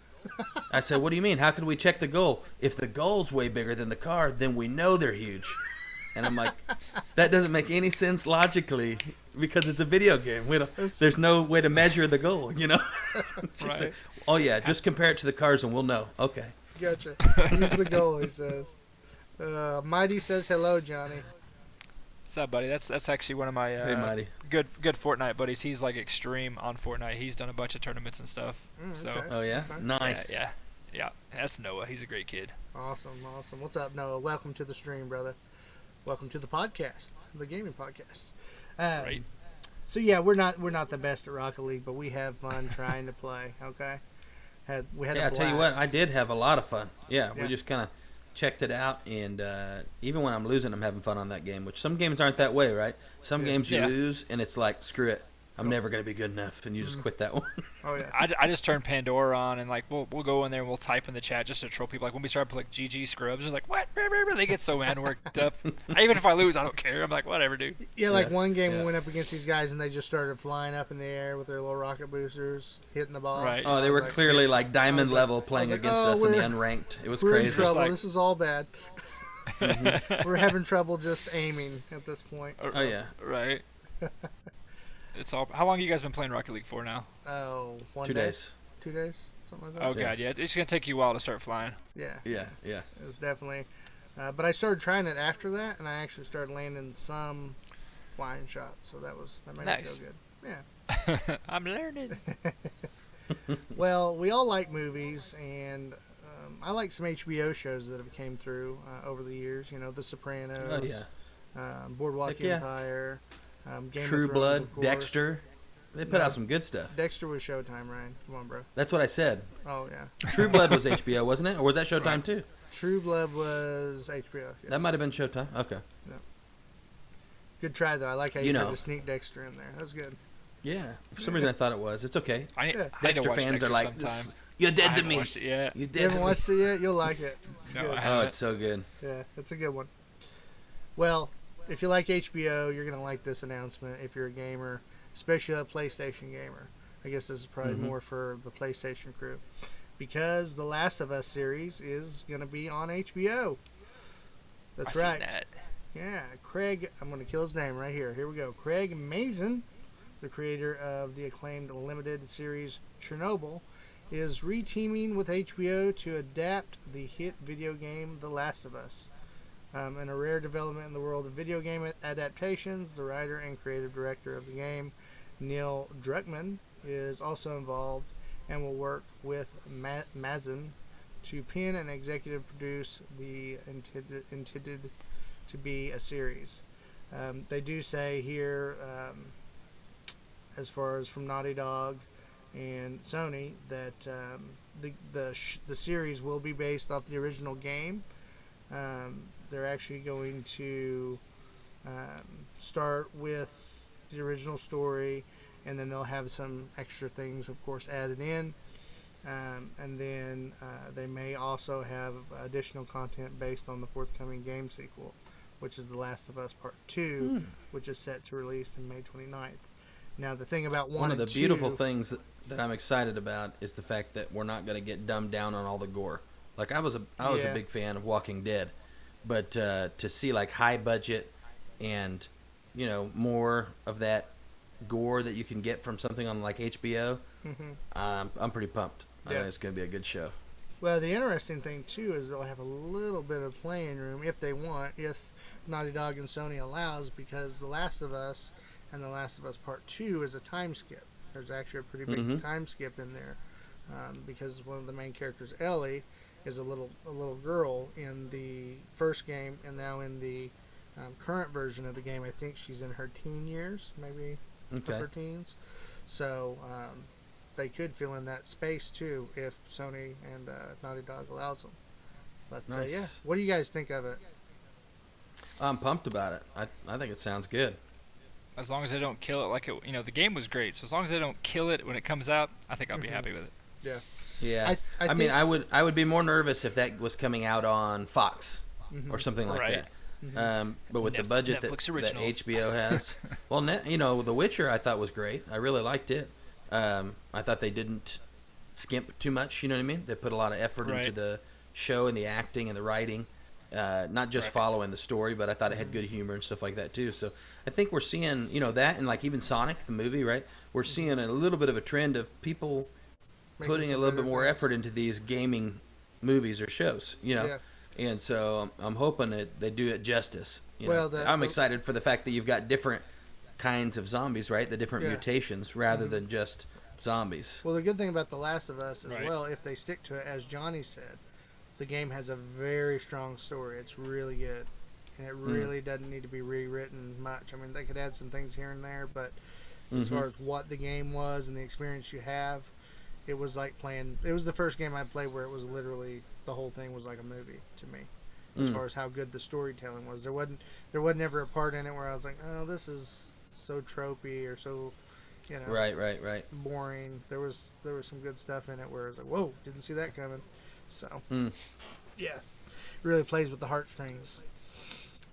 I said, what do you mean? How could we check the goal? If the goal's way bigger than the car, then we know they're huge. And I'm like, that doesn't make any sense logically, because it's a video game. There's no way to measure the goal, Right. Said, oh, yeah, just compare it to the cars and we'll know. Okay. Gotcha. Use the goal, he says. Mighty says hello, Johnny. What's up, buddy? That's actually one of my hey, Mighty. good Fortnite buddies. He's like extreme on Fortnite. He's done a bunch of tournaments and stuff. So. Okay. Oh, yeah? Okay. Nice. Yeah. That's Noah. He's a great kid. Awesome. What's up, Noah? Welcome to the stream, brother. Welcome to the podcast, the gaming podcast. Right. So yeah, we're not the best at Rocket League, but we have fun trying to play. Okay. We had a blast. I tell you what, I did have a lot of fun. Yeah. We just kind of checked it out, and even when I'm losing, I'm having fun on that game. Which some games aren't that way, right? Some games you lose, and it's like, screw it. I'm never going to be good enough, and you just quit that one. Oh, yeah. I just turned Pandora on, and, like, we'll go in there and we'll type in the chat just to troll people. Like, when we start putting, like, GG Scrubs, they're like, what? They get so mad and worked up. Even if I lose, I don't care. I'm like, whatever, dude. Yeah, like one game we went up against these guys, and they just started flying up in the air with their little rocket boosters, hitting the ball. Right. Oh, they were clearly, like, diamond level playing against us in the unranked. It was crazy. We're in trouble. This is all bad. We're having trouble just aiming at this point. Oh, yeah. Right. It's all. How long have you guys been playing Rocket League for now? Oh, 2 days. 2 days, something like that. Oh god, yeah. It's gonna take you a while to start flying. Yeah. Yeah. It was definitely. But I started trying it after that, and I actually started landing some flying shots. So that made me feel good. Yeah. I'm learning. Well, we all like movies, and I like some HBO shows that have came through over the years. You know, The Sopranos. Oh yeah. Boardwalk Heck yeah. Empire. Game True of Thrones, Blood, of course. Dexter. They put out some good stuff. Dexter was Showtime, Ryan. Come on, bro. That's what I said. Oh yeah. True Blood was HBO, wasn't it? Or was that Showtime Right. too? True Blood was HBO. Yes. That might have been Showtime. Okay. Good try though. I like how You you know. had to sneak Dexter in there. That was good. Yeah. For some reason I thought it was. It's okay. I need to Dexter watch fans Dexter are like, sometime. "You're I dead to haven't me. watched it yet. You're You dead haven't to me." watched it yet? You'll like it. It's No, good. I Oh, haven't. it's so good. Yeah, it's a good one. Well, if you like HBO, you're gonna like this announcement. If you're a gamer, especially a PlayStation gamer, I guess this is probably Mhm. more for the PlayStation crew, because the Last of Us series is gonna be on HBO. That's I seen right. that. Yeah, Craig. I'm gonna kill his name right here. Here we go. Craig Mazin, the creator of the acclaimed limited series Chernobyl, is reteaming with HBO to adapt the hit video game The Last of Us. In a rare development in the world of video game adaptations, the writer and creative director of the game, Neil Druckmann, is also involved and will work with Mazin to pen and executive produce the intended to be a series. They do say here, as far as from Naughty Dog and Sony, that the series will be based off the original game. They're actually going to start with the original story, and then they'll have some extra things, of course, added in. And then they may also have additional content based on the forthcoming game sequel, which is The Last of Us Part 2, which is set to release in May 29th. Now, the thing about One of the and beautiful 2 things that I'm excited about is the fact that we're not going to get dumbed down on all the gore. Like I was a Yeah. big fan of Walking Dead, but to see like high budget and more of that gore that you can get from something on like HBO, I'm pretty pumped. I Yeah. think it's going to be a good show. Well, the interesting thing, too, is they'll have a little bit of playing room if they want, if Naughty Dog and Sony allows, because The Last of Us and The Last of Us Part 2 is a time skip. There's actually a pretty big time skip in there, because one of the main characters, Ellie, is a little girl in the first game, and now in the current version of the game, I think she's in her teen years, maybe upper teens. So they could fill in that space too if Sony and Naughty Dog allows them. But Nice. yeah, what do you guys think of it? I'm pumped about it. I think it sounds good. As long as they don't kill it like it, the game was great. So as long as they don't kill it when it comes out, I think I'll be happy with it. Yeah. Yeah. I mean, I would be more nervous if that was coming out on Fox or something like Right. that. But with the budget that Netflix HBO has, well, The Witcher I thought was great. I really liked it. I thought they didn't skimp too much. You know what I mean? They put a lot of effort into the show and the acting and the writing, not just following the story, but I thought it had good humor and stuff like that too. So I think we're seeing that, and like even Sonic the movie, right? We're seeing a little bit of a trend of people putting a little bit more effort into these gaming movies or shows, Yeah. And so I'm hoping that they do it justice. Well, I'm excited for the fact that you've got different kinds of zombies, right? The different mutations rather than just zombies. Well, the good thing about The Last of Us as Right. well, if they stick to it, as Johnny said, the game has a very strong story. It's really good, and it really doesn't need to be rewritten much. I mean, they could add some things here and there, but as far as what the game was and the experience you have, it was like playing. It was the first game I played where it was literally the whole thing was like a movie to me, as far as how good the storytelling was. There wasn't ever a part in it where I was like, oh, this is so tropey or so, Right. boring. There was some good stuff in it where I was like, whoa, didn't see that coming. So yeah, really plays with the heartstrings.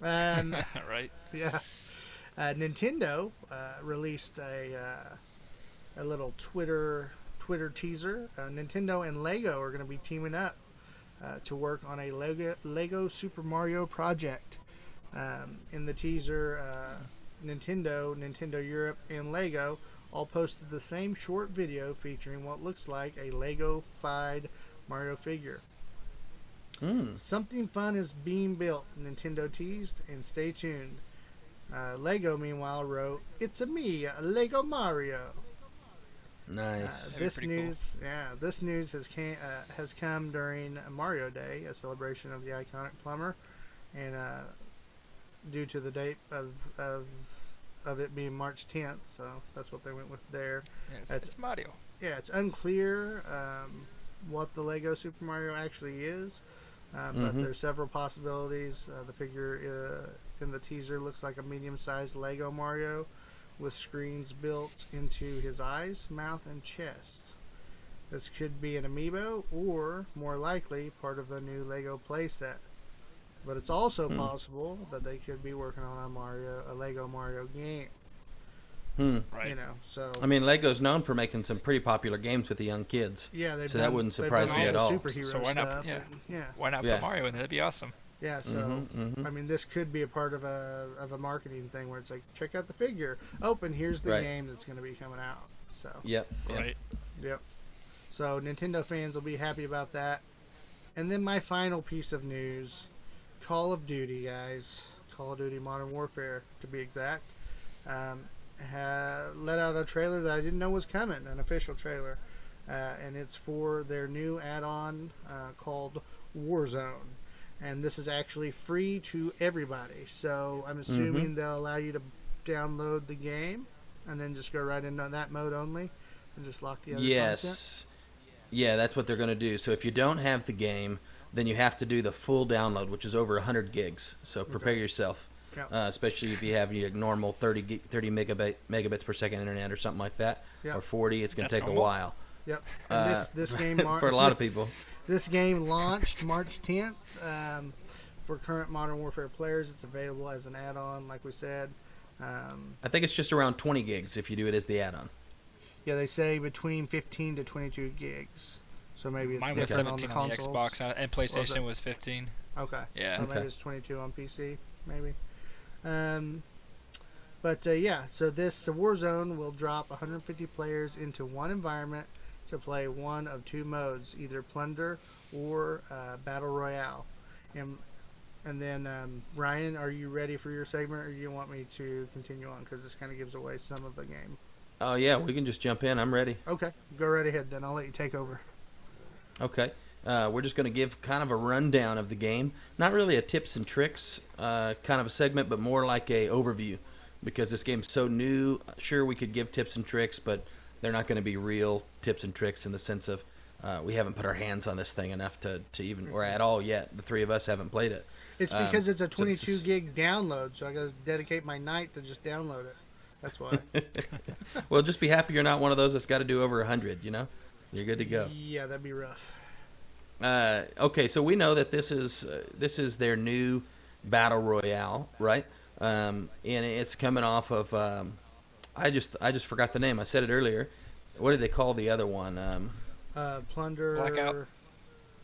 Right. Yeah. Nintendo released a little Twitter teaser. Nintendo and Lego are going to be teaming up to work on a Lego Super Mario project. In the teaser, Nintendo, Nintendo Europe, and Lego all posted the same short video featuring what looks like a Lego-fied Mario figure. Something fun is being built, Nintendo teased, and stay tuned. Lego, meanwhile, wrote, "It's a me, Lego Mario." Nice. This news has come during Mario Day, a celebration of the iconic plumber, and due to the date of it being March 10th, so that's what they went with there. Yeah, it's Mario. Yeah, it's unclear what the Lego Super Mario actually is, but there's several possibilities. The figure in the teaser looks like a medium-sized Lego Mario with screens built into his eyes, mouth, and chest. This could be an amiibo, or more likely, part of the new Lego playset. But it's also possible that they could be working on a Lego Mario game. Right. You know, so I mean, Lego's known for making some pretty popular games with the young kids. yeah, that wouldn't surprise me at all. Superhero So why not? stuff, Yeah. yeah. Why not Yeah. put Mario in there? That'd be awesome. Yeah, so I mean, this could be a part of a marketing thing where it's like, check out the figure. Oh, and here's the Right. game that's going to be coming out. So Yep. Right. yep. So Nintendo fans will be happy about that. And then my final piece of news: Call of Duty, guys. Call of Duty Modern Warfare, to be exact, let out a trailer that I didn't know was coming, an official trailer, and it's for their new add-on called Warzone. And this is actually free to everybody. So I'm assuming they'll allow you to download the game and then just go right into that mode only and just lock the other content. Yes. Yeah, that's what they're going to do. So if you don't have the game, then you have to do the full download, which is over 100 gigs. So prepare yourself, Yep. especially if you have your normal 30 megabits per second internet or something like that, Yep. or 40. It's going to That's take a normal. while. Yep. And this game for a lot of people. This game launched March 10th. For current Modern Warfare players, it's available as an add-on, like we said. I think it's just around 20 gigs if you do it as the add-on. Yeah, they say between 15 to 22 gigs. So maybe it's Mine was different on the 17 on the consoles. Xbox, and PlayStation was 15. Okay. Yeah. So maybe Okay. it's 22 on PC, maybe. But yeah, so this Warzone will drop 150 players into one environment to play one of two modes, either Plunder or Battle Royale. And then, Ryan, are you ready for your segment, or do you want me to continue on? Because this kind of gives away some of the game. Oh, yeah, we can just jump in. I'm ready. Okay, go right ahead then. I'll let you take over. Okay. We're just going to give kind of a rundown of the game. Not really a tips and tricks kind of a segment, but more like a overview. Because this game's so new, sure, we could give tips and tricks, but they're not going to be real tips and tricks in the sense of we haven't put our hands on this thing enough to even, or at all yet. The three of us haven't played it. It's because it's a so 22 gig download, so I got to dedicate my night to just download it. That's why. Well, just be happy you're not one of those that's got to do over 100, you know? You're good to go. Yeah, that'd be rough. Okay, so we know that this is their new battle royale, right? And it's coming off of I just forgot the name. I said it earlier. What did they call the other one? Plunder. Blackout.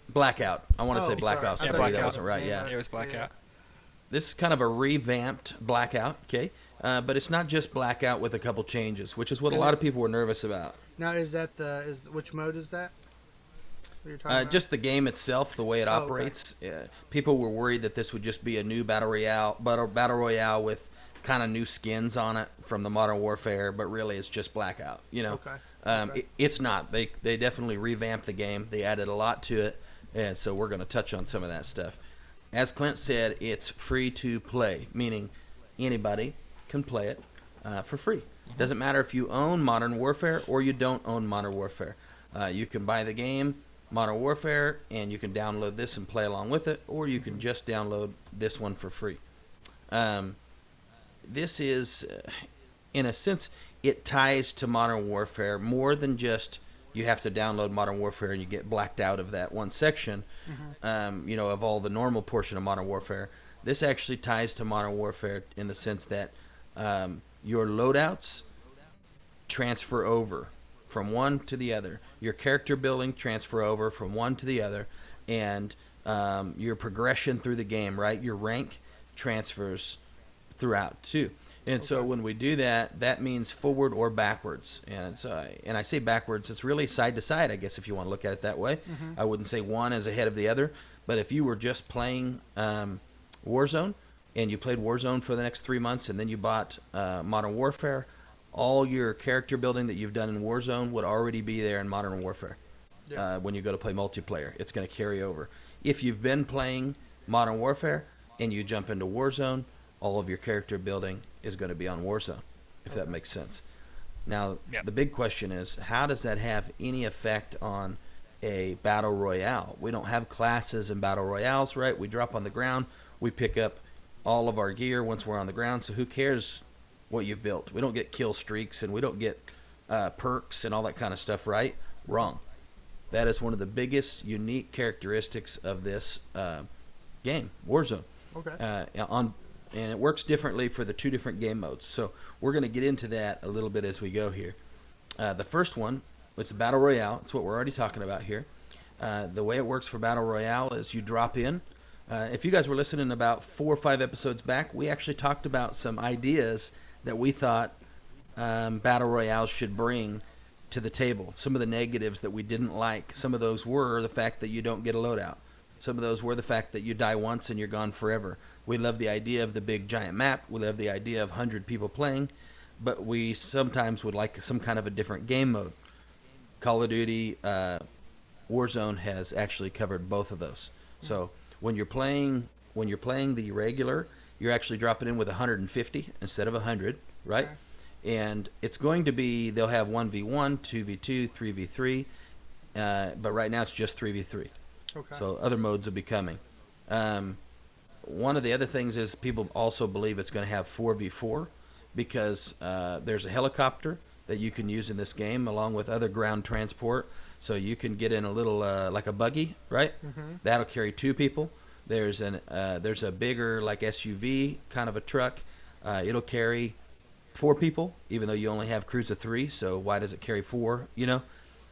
Blackout. I want to say sorry. Blackout. I So thought maybe you that had wasn't right. Yeah. It was Blackout. This is kind of a revamped Blackout. Okay, but it's not just Blackout with a couple changes, which is what a lot of people were nervous about. Now, is that which mode is that? What you're talking about? Just the game itself, the way it okay. operates. People were worried that this would just be a new battle royale with kind of new skins on it from the Modern Warfare, but really it's just Blackout. You know, Okay. it's not. They definitely revamped the game. They added a lot to it, and so we're going to touch on some of that stuff. As Clint said, it's free to play, meaning anybody can play it for free. Doesn't matter if you own Modern Warfare or you don't own Modern Warfare. You can buy the game Modern Warfare, and you can download this and play along with it, or you can just download this one for free. This is, in a sense, it ties to Modern Warfare more than just you have to download Modern Warfare and you get blacked out of that one section, of all the normal portion of Modern Warfare. This actually ties to Modern Warfare in the sense that your loadouts transfer over from one to the other. Your character building transfer over from one to the other, and your progression through the game, right? Your rank transfers throughout too. And so when we do that, that means forward or backwards. And it's and I say backwards, it's really side to side, I guess, if you want to look at it that way. I wouldn't say one is ahead of the other. But if you were just playing Warzone, and you played Warzone for the next 3 months, and then you bought Modern Warfare, all your character building that you've done in Warzone would already be there in Modern Warfare. When you go to play multiplayer, it's going to carry over. If you've been playing Modern Warfare and you jump into Warzone, all of your character building is going to be on Warzone, if that makes sense. Now, the big question is, how does that have any effect on a battle royale? We don't have classes in battle royales, right? We drop on the ground, we pick up all of our gear once we're on the ground, so who cares what you've built? We don't get kill streaks, and we don't get perks and all that kind of stuff, right? Wrong. That is one of the biggest unique characteristics of this game, Warzone. Okay. And it works differently for the two different game modes. So we're going to get into that a little bit as we go here. The first one, it's a Battle Royale. It's what we're already talking about here. The way it works for Battle Royale is you drop in. If you guys were listening about 4 or 5 episodes back, we actually talked about some ideas that we thought Battle Royales should bring to the table. Some of the negatives that we didn't like. Some of those were the fact that you don't get a loadout. Some of those were the fact that you die once and you're gone forever. We love the idea of the big giant map. We love the idea of 100 people playing. But we sometimes would like some kind of a different game mode. Call of Duty Warzone has actually covered both of those. So when you're playing the regular, you're actually dropping in with 150 instead of 100, right? Okay. And it's going to be, they'll have 1v1, 2v2, 3v3, but right now it's just 3v3. Okay. So other modes will be coming. One of the other things is people also believe it's going to have 4v4 because there's a helicopter that you can use in this game along with other ground transport. So you can get in a little like a buggy, right? Mm-hmm. That'll carry 2 people. There's a bigger like SUV kind of a truck. It'll carry 4 people, even though you only have crews of 3. So why does it carry 4? You know.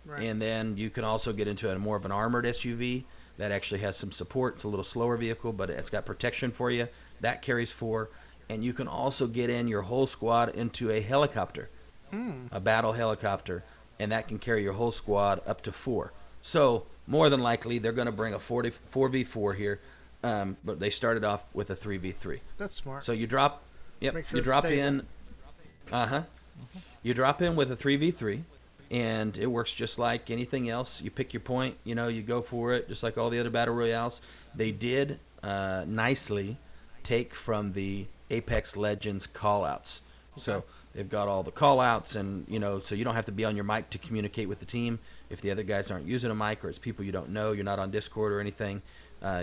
Right. And then you can also get into a more of an armored SUV that actually has some support. It's a little slower vehicle, but it's got protection for you. That carries 4. And you can also get in your whole squad into a helicopter, a battle helicopter, and that can carry your whole squad up to 4. So more than likely, they're going to bring a 4v4 here, but they started off with a 3v3. That's smart. So you drop, sure you drop in, you drop in with a 3v3. And it works just like anything else. You pick your point, you go for it, just like all the other Battle Royales. They did nicely take from the Apex Legends call-outs. Okay. So they've got all the call-outs, and, so you don't have to be on your mic to communicate with the team. If the other guys aren't using a mic or it's people you don't know, you're not on Discord or anything,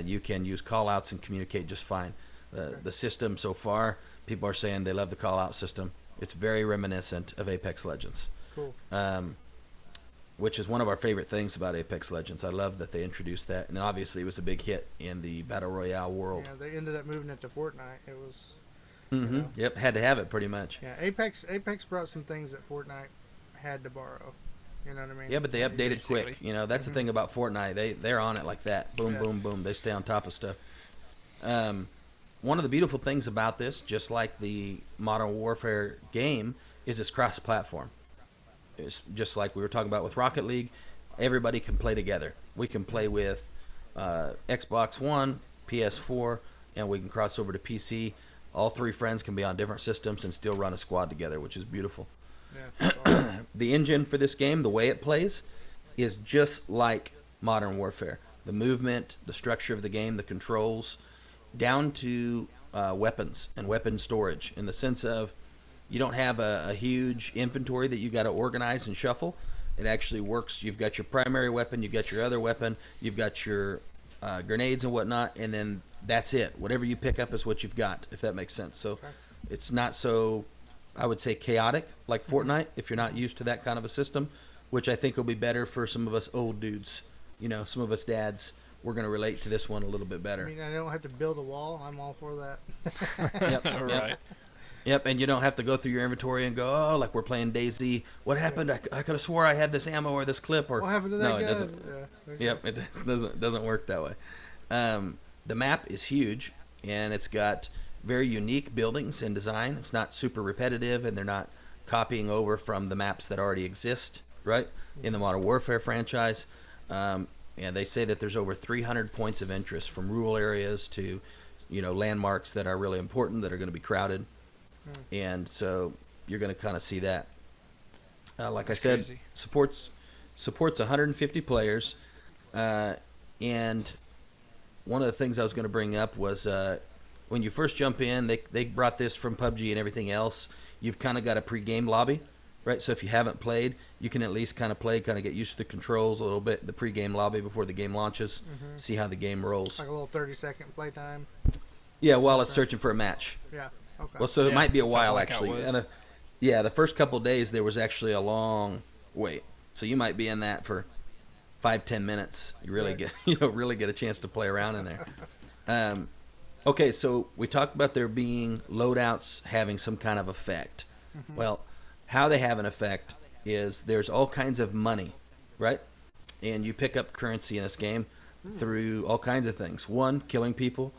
you can use call-outs and communicate just fine. The system so far, people are saying they love the call-out system. It's very reminiscent of Apex Legends. Cool. Which is one of our favorite things about Apex Legends. I love that they introduced that, and obviously it was a big hit in the Battle Royale world. Yeah, they ended up moving it to Fortnite. It was. Mm-hmm. Yep, had to have it pretty much. Yeah, Apex brought some things that Fortnite had to borrow. You know what I mean? Yeah, but they updated quick. That's the thing about Fortnite. They're on it like that. Boom, boom, boom. They stay on top of stuff. One of the beautiful things about this, just like the Modern Warfare game, is it's cross-platform. It's just like we were talking about with Rocket League. Everybody can play together. We can play with Xbox One, PS4, and we can cross over to PC. All 3 friends can be on different systems and still run a squad together, which is beautiful. Yeah, awesome. The engine for this game, the way it plays, is just like Modern Warfare. The movement, the structure of the game, the controls, down to weapons and weapon storage, in the sense of you don't have a huge inventory that you got to organize and shuffle. It actually works. You've got your primary weapon, you've got your other weapon, you've got your grenades and whatnot, and then that's it. Whatever you pick up is what you've got, if that makes sense. So it's not so, I would say, chaotic like Fortnite if you're not used to that kind of a system, which I think will be better for some of us old dudes. Some of us dads, we're going to relate to this one a little bit better. I mean, I don't have to build a wall. I'm all for that. Yep. Right. Yep, and you don't have to go through your inventory and go, oh, like we're playing DayZ. What happened? I could have swore I had this ammo or this clip. Or what happened to that guy? It doesn't. Yeah, yep, it doesn't work that way. The map is huge, and it's got very unique buildings in design. It's not super repetitive, and they're not copying over from the maps that already exist, right, in the Modern Warfare franchise. And they say that there's over 300 points of interest from rural areas to, landmarks that are really important that are going to be crowded. And so you're going to kind of see that. Like That's I said, crazy. supports 150 players. And one of the things I was going to bring up was when you first jump in, they brought this from PUBG and everything else. You've kind of got a pre-game lobby, right? So if you haven't played, you can at least kind of play, kind of get used to the controls a little bit, the pre-game lobby before the game launches, see how the game rolls. Like a little 30-second playtime. Yeah, while it's searching for a match. Yeah, okay. Well, so it might be a while, actually. And the first couple of days, there was actually a long wait. So you might be in that for 5-10 minutes. You really get a chance to play around in there. Okay, so we talked about there being loadouts having some kind of effect. Well, how they have an effect is there's all kinds of money, right? And you pick up currency in this game through all kinds of things. 1, killing people.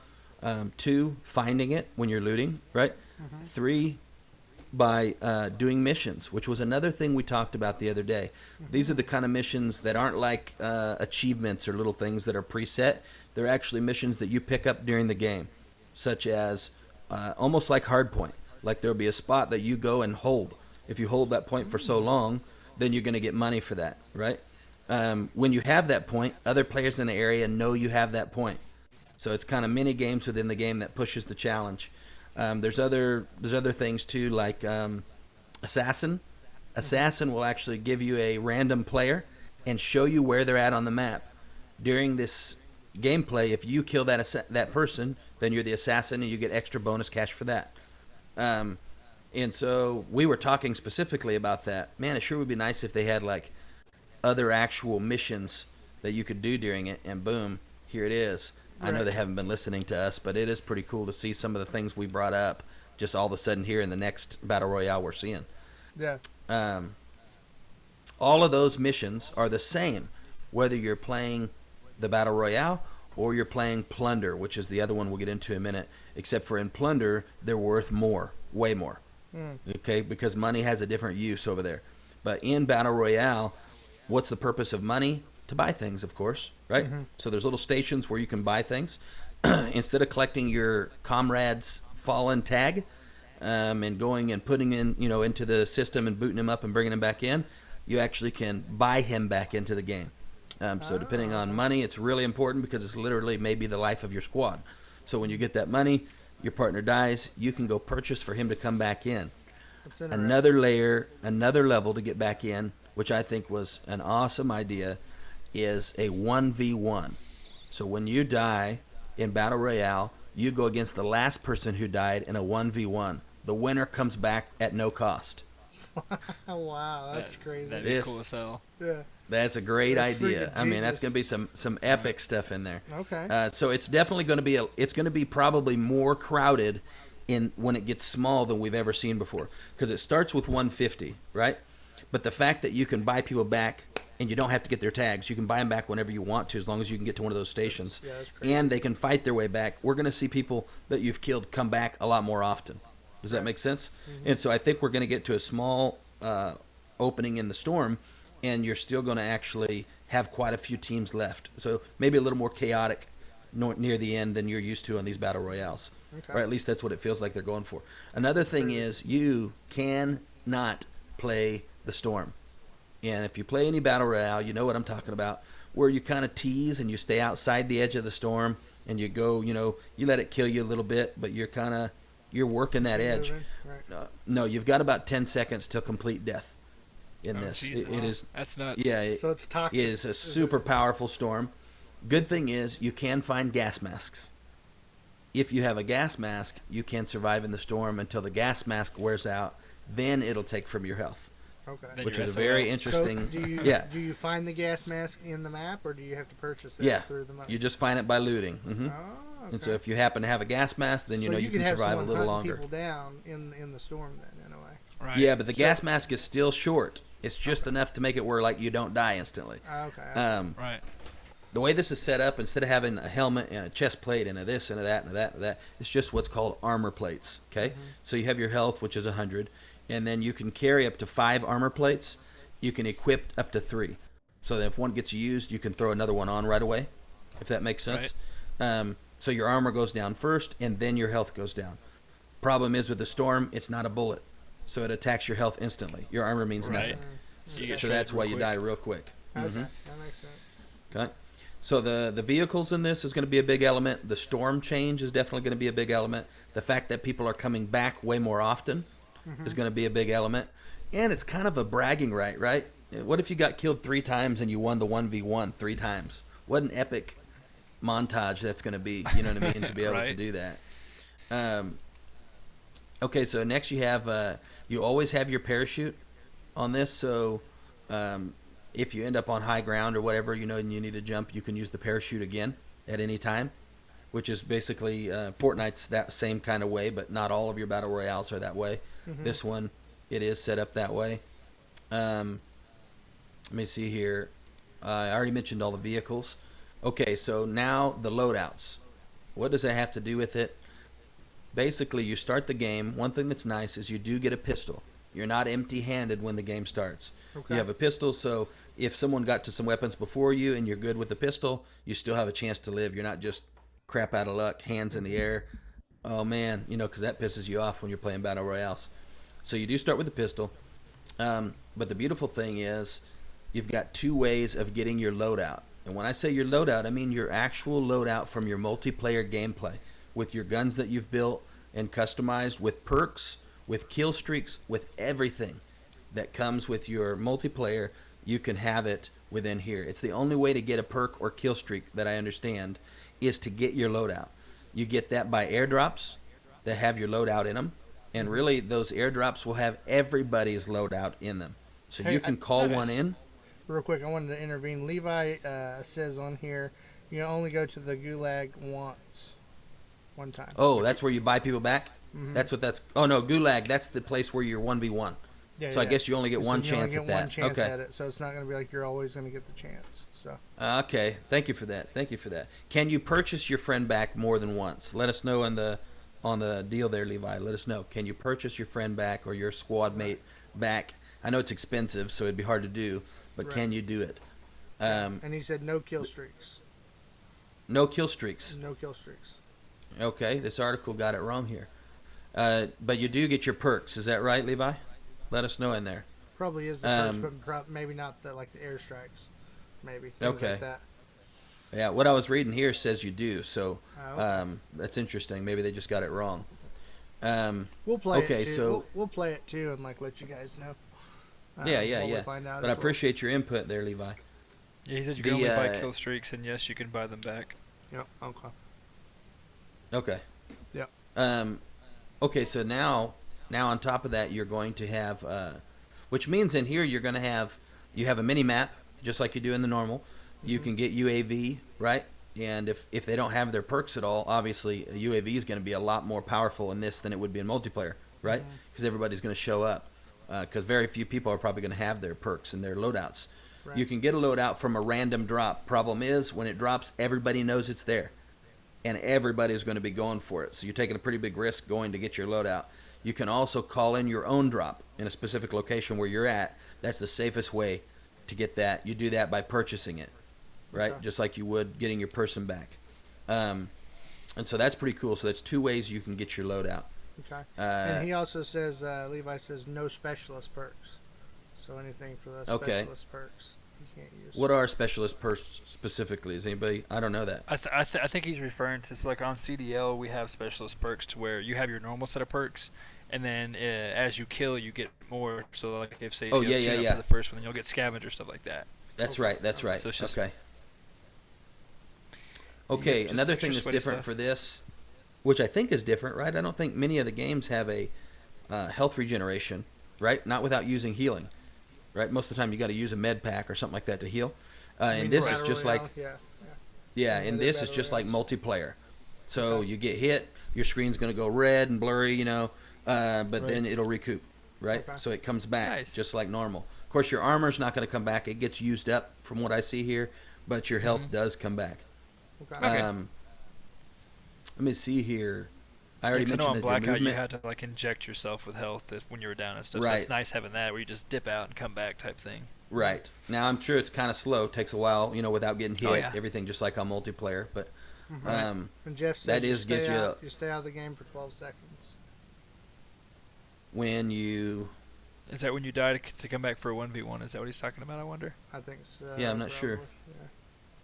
2, finding it when you're looting, right? 3, by doing missions, which was another thing we talked about the other day. These are the kind of missions that aren't like achievements or little things that are preset. They're actually missions that you pick up during the game, such as almost like hardpoint. Like there'll be a spot that you go and hold. If you hold that point for so long, then you're going to get money for that, right? When you have that point, other players in the area know you have that point. So it's kind of mini games within the game that pushes the challenge. There's other things too, like Assassin. Assassin will actually give you a random player and show you where they're at on the map. During this gameplay, if you kill that person, then you're the assassin and you get extra bonus cash for that. And so we were talking specifically about that. Man, it sure would be nice if they had like other actual missions that you could do during it, and boom, here it is. Right. I know they haven't been listening to us, but it is pretty cool to see some of the things we brought up just all of a sudden here in the next Battle Royale we're seeing. Yeah. All of those missions are the same, whether you're playing the Battle Royale or you're playing Plunder, which is the other one we'll get into in a minute, except for in Plunder, they're worth more, way more. Okay, because money has a different use over there. But in Battle Royale, what's the purpose of money? To buy things, of course, right? So there's little stations where you can buy things. Instead of collecting your comrade's fallen tag and going and putting in, into the system and booting him up and bringing him back in, you actually can buy him back into the game. So depending on money, it's really important because it's literally maybe the life of your squad. So when you get that money, your partner dies, you can go purchase for him to come back in. Another level to get back in, which I think was an awesome idea, is a 1v1. So when you die in Battle Royale, you go against the last person who died in a 1v1. The winner comes back at no cost. Wow, that's crazy. That'd be cool as hell. Yeah. That's a great idea. I mean, that's going to be some epic stuff in there. Okay. So it's definitely going to be probably more crowded when it gets small than we've ever seen before, because it starts with 150, right? But the fact that you can buy people back and you don't have to get their tags, you can buy them back whenever you want to, as long as you can get to one of those stations. That's crazy. And they can fight their way back. We're going to see people that you've killed come back a lot more often. Does that make sense? And so I think we're going to get to a small opening in the storm, and you're still going to actually have quite a few teams left. So maybe a little more chaotic near the end than you're used to on these battle royales. Okay. Or at least that's what it feels like they're going for. Another thing is you cannot play the storm. And if you play any battle royale, you know what I'm talking about, where you kind of tease and you stay outside the edge of the storm and you go, you let it kill you a little bit, but you're working that edge. Right. No, you've got about 10 seconds till complete death in this. It is. That's nuts. Yeah. So it's toxic. It is a super powerful storm. Good thing is you can find gas masks. If you have a gas mask, you can survive in the storm until the gas mask wears out. Then it'll take from your health. Okay. Which is a very interesting. So do you find the gas mask in the map, or do you have to purchase it through the map? You just find it by looting. Mm-hmm. Oh, okay. And so if you happen to have a gas mask, then you can survive a little longer. People down in the storm then, in a way. Right. Yeah, but the gas mask is still short. It's just enough to make it where you don't die instantly. Okay. Right. The way this is set up, instead of having a helmet and a chest plate and a this and a that and a that and a that, it's just what's called armor plates. Okay, so you have your health, which is 100, and then you can carry up to 5 armor plates. You can equip up to 3. So that if one gets used, you can throw another one on right away, if that makes sense. Right. So your armor goes down first, and then your health goes down. Problem is with the storm, it's not a bullet, so it attacks your health instantly. Your armor means nothing. So that's why you die real quick. Okay, that makes sense. Okay. So the vehicles in this is going to be a big element. The storm change is definitely going to be a big element. The fact that people are coming back way more often is going to be a big element. And it's kind of a bragging right? What if you got killed 3 times and you won the 1v1 3 times? What an epic montage that's going to be, you know what I mean, to be able to do that. Okay, so next you have, you always have your parachute on this. So if you end up on high ground or whatever, you know, and you need to jump, you can use the parachute again at any time, which is basically Fortnite's that same kind of way, but not all of your battle royales are that way. This one, it is set up that way. Let me see here. I already mentioned all the vehicles. Okay, so now the loadouts. What does that have to do with it? Basically, you start the game. One thing that's nice is you do get a pistol. You're not empty-handed when the game starts. Okay. You have a pistol, so if someone got to some weapons before you and you're good with the pistol, you still have a chance to live. You're not just crap out of luck, hands in the air. Oh, man, you know, because that pisses you off when you're playing Battle Royales. So you do start with a pistol. But the beautiful thing is you've got 2 ways of getting your loadout. And when I say your loadout, I mean your actual loadout from your multiplayer gameplay with your guns that you've built and customized, with perks, with kill streaks, with everything that comes with your multiplayer. You can have it within here. It's the only way to get a perk or kill streak that I understand is to get your loadout. You get that by airdrops that have your loadout in them. And really, those airdrops will have everybody's loadout in them. So you can call one in. Real quick, I wanted to intervene. Levi says on here, you only go to the Gulag one time. Oh, that's where you buy people back? That's what that's... Oh, no, Gulag, that's the place where you're 1v1. Yeah, so I guess you only get one chance at that. One chance at it, so it's not going to be like you're always going to get the chance. So. Okay, thank you for that. Can you purchase your friend back more than once? Let us know on the deal there, Levi. Let us know. Can you purchase your friend back or your squad mate back? I know it's expensive, so it'd be hard to do, but can you do it? And he said no kill streaks. No kill streaks. No kill streaks. Okay, this article got it wrong here. But you do get your perks. Is that right, Levi? Let us know in there. Probably is the perks, but maybe not the airstrikes. Maybe. Okay. Like that. Yeah, what I was reading here says you do, so that's interesting. Maybe they just got it wrong. We'll play it too. So we'll play it too and let you guys know. Yeah. But I appreciate your input there, Levi. Yeah, he said you can only buy kill streaks, and yes, you can buy them back. Yep. Okay. Okay. Yep. Okay, so now on top of that, you're going to have, which means in here you have a mini map just like you do in the normal. You can get UAV, right? And if they don't have their perks at all, obviously a UAV is going to be a lot more powerful in this than it would be in multiplayer, right? Because everybody's going to show up. Because very few people are probably going to have their perks and their loadouts. Right. You can get a loadout from a random drop. Problem is, when it drops, everybody knows it's there. And everybody's going to be going for it. So you're taking a pretty big risk going to get your loadout. You can also call in your own drop in a specific location where you're at. That's the safest way to get that. You do that by purchasing it, right? Okay. Just like you would getting your person back. And so that's pretty cool. So that's 2 ways you can get your loadout. Okay. And he also says, Levi says, no specialist perks. So anything for the specialist perks you can't use. What are specialist perks specifically? Is anybody? I don't know that. I think he's referring to, like on CDL, we have specialist perks to where you have your normal set of perks, and then as you kill, you get more. So like if say for the first one, then you'll get scavenger stuff like that. That's right. So it's just, okay. Another thing that's different for this, which I think is different, right? I don't think many of the games have a health regeneration, right? Not without using healing, right? Most of the time you got to use a med pack or something like that to heal. And this is just like, and this is just like multiplayer. So you get hit, your screen's going to go red and blurry, but then it'll recoup, right? Okay. So it comes back just like normal. Of course, your armor's not going to come back. It gets used up from what I see here. but your health does come back. Okay. Let me see here. I already mentioned that your Blackout, movement. you had to like inject yourself with health when you were down and stuff. Right. So it's nice having that where you just dip out and come back type thing. Right. Now I'm sure it's kind of slow. Takes a while, without getting hit. Oh, yeah. Everything just like on multiplayer, but And Jeff says that is gives you you stay out of the game for 12 seconds. when you. Is that when you die to come back for a 1v1? Is that what he's talking about, I wonder? I think so. Yeah, I'm not sure.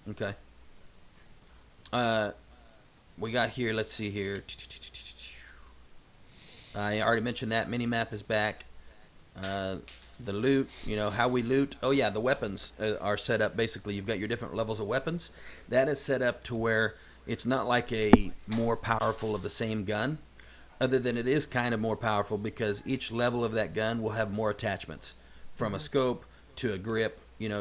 Yeah. Okay. We got here. Let's see here. I already mentioned that minimap is back. The loot, how we loot. Oh yeah, the weapons are set up. Basically, you've got your different levels of weapons. That is set up to where it's not like a more powerful of the same gun, other than it is kind of more powerful because each level of that gun will have more attachments, from a scope to a grip,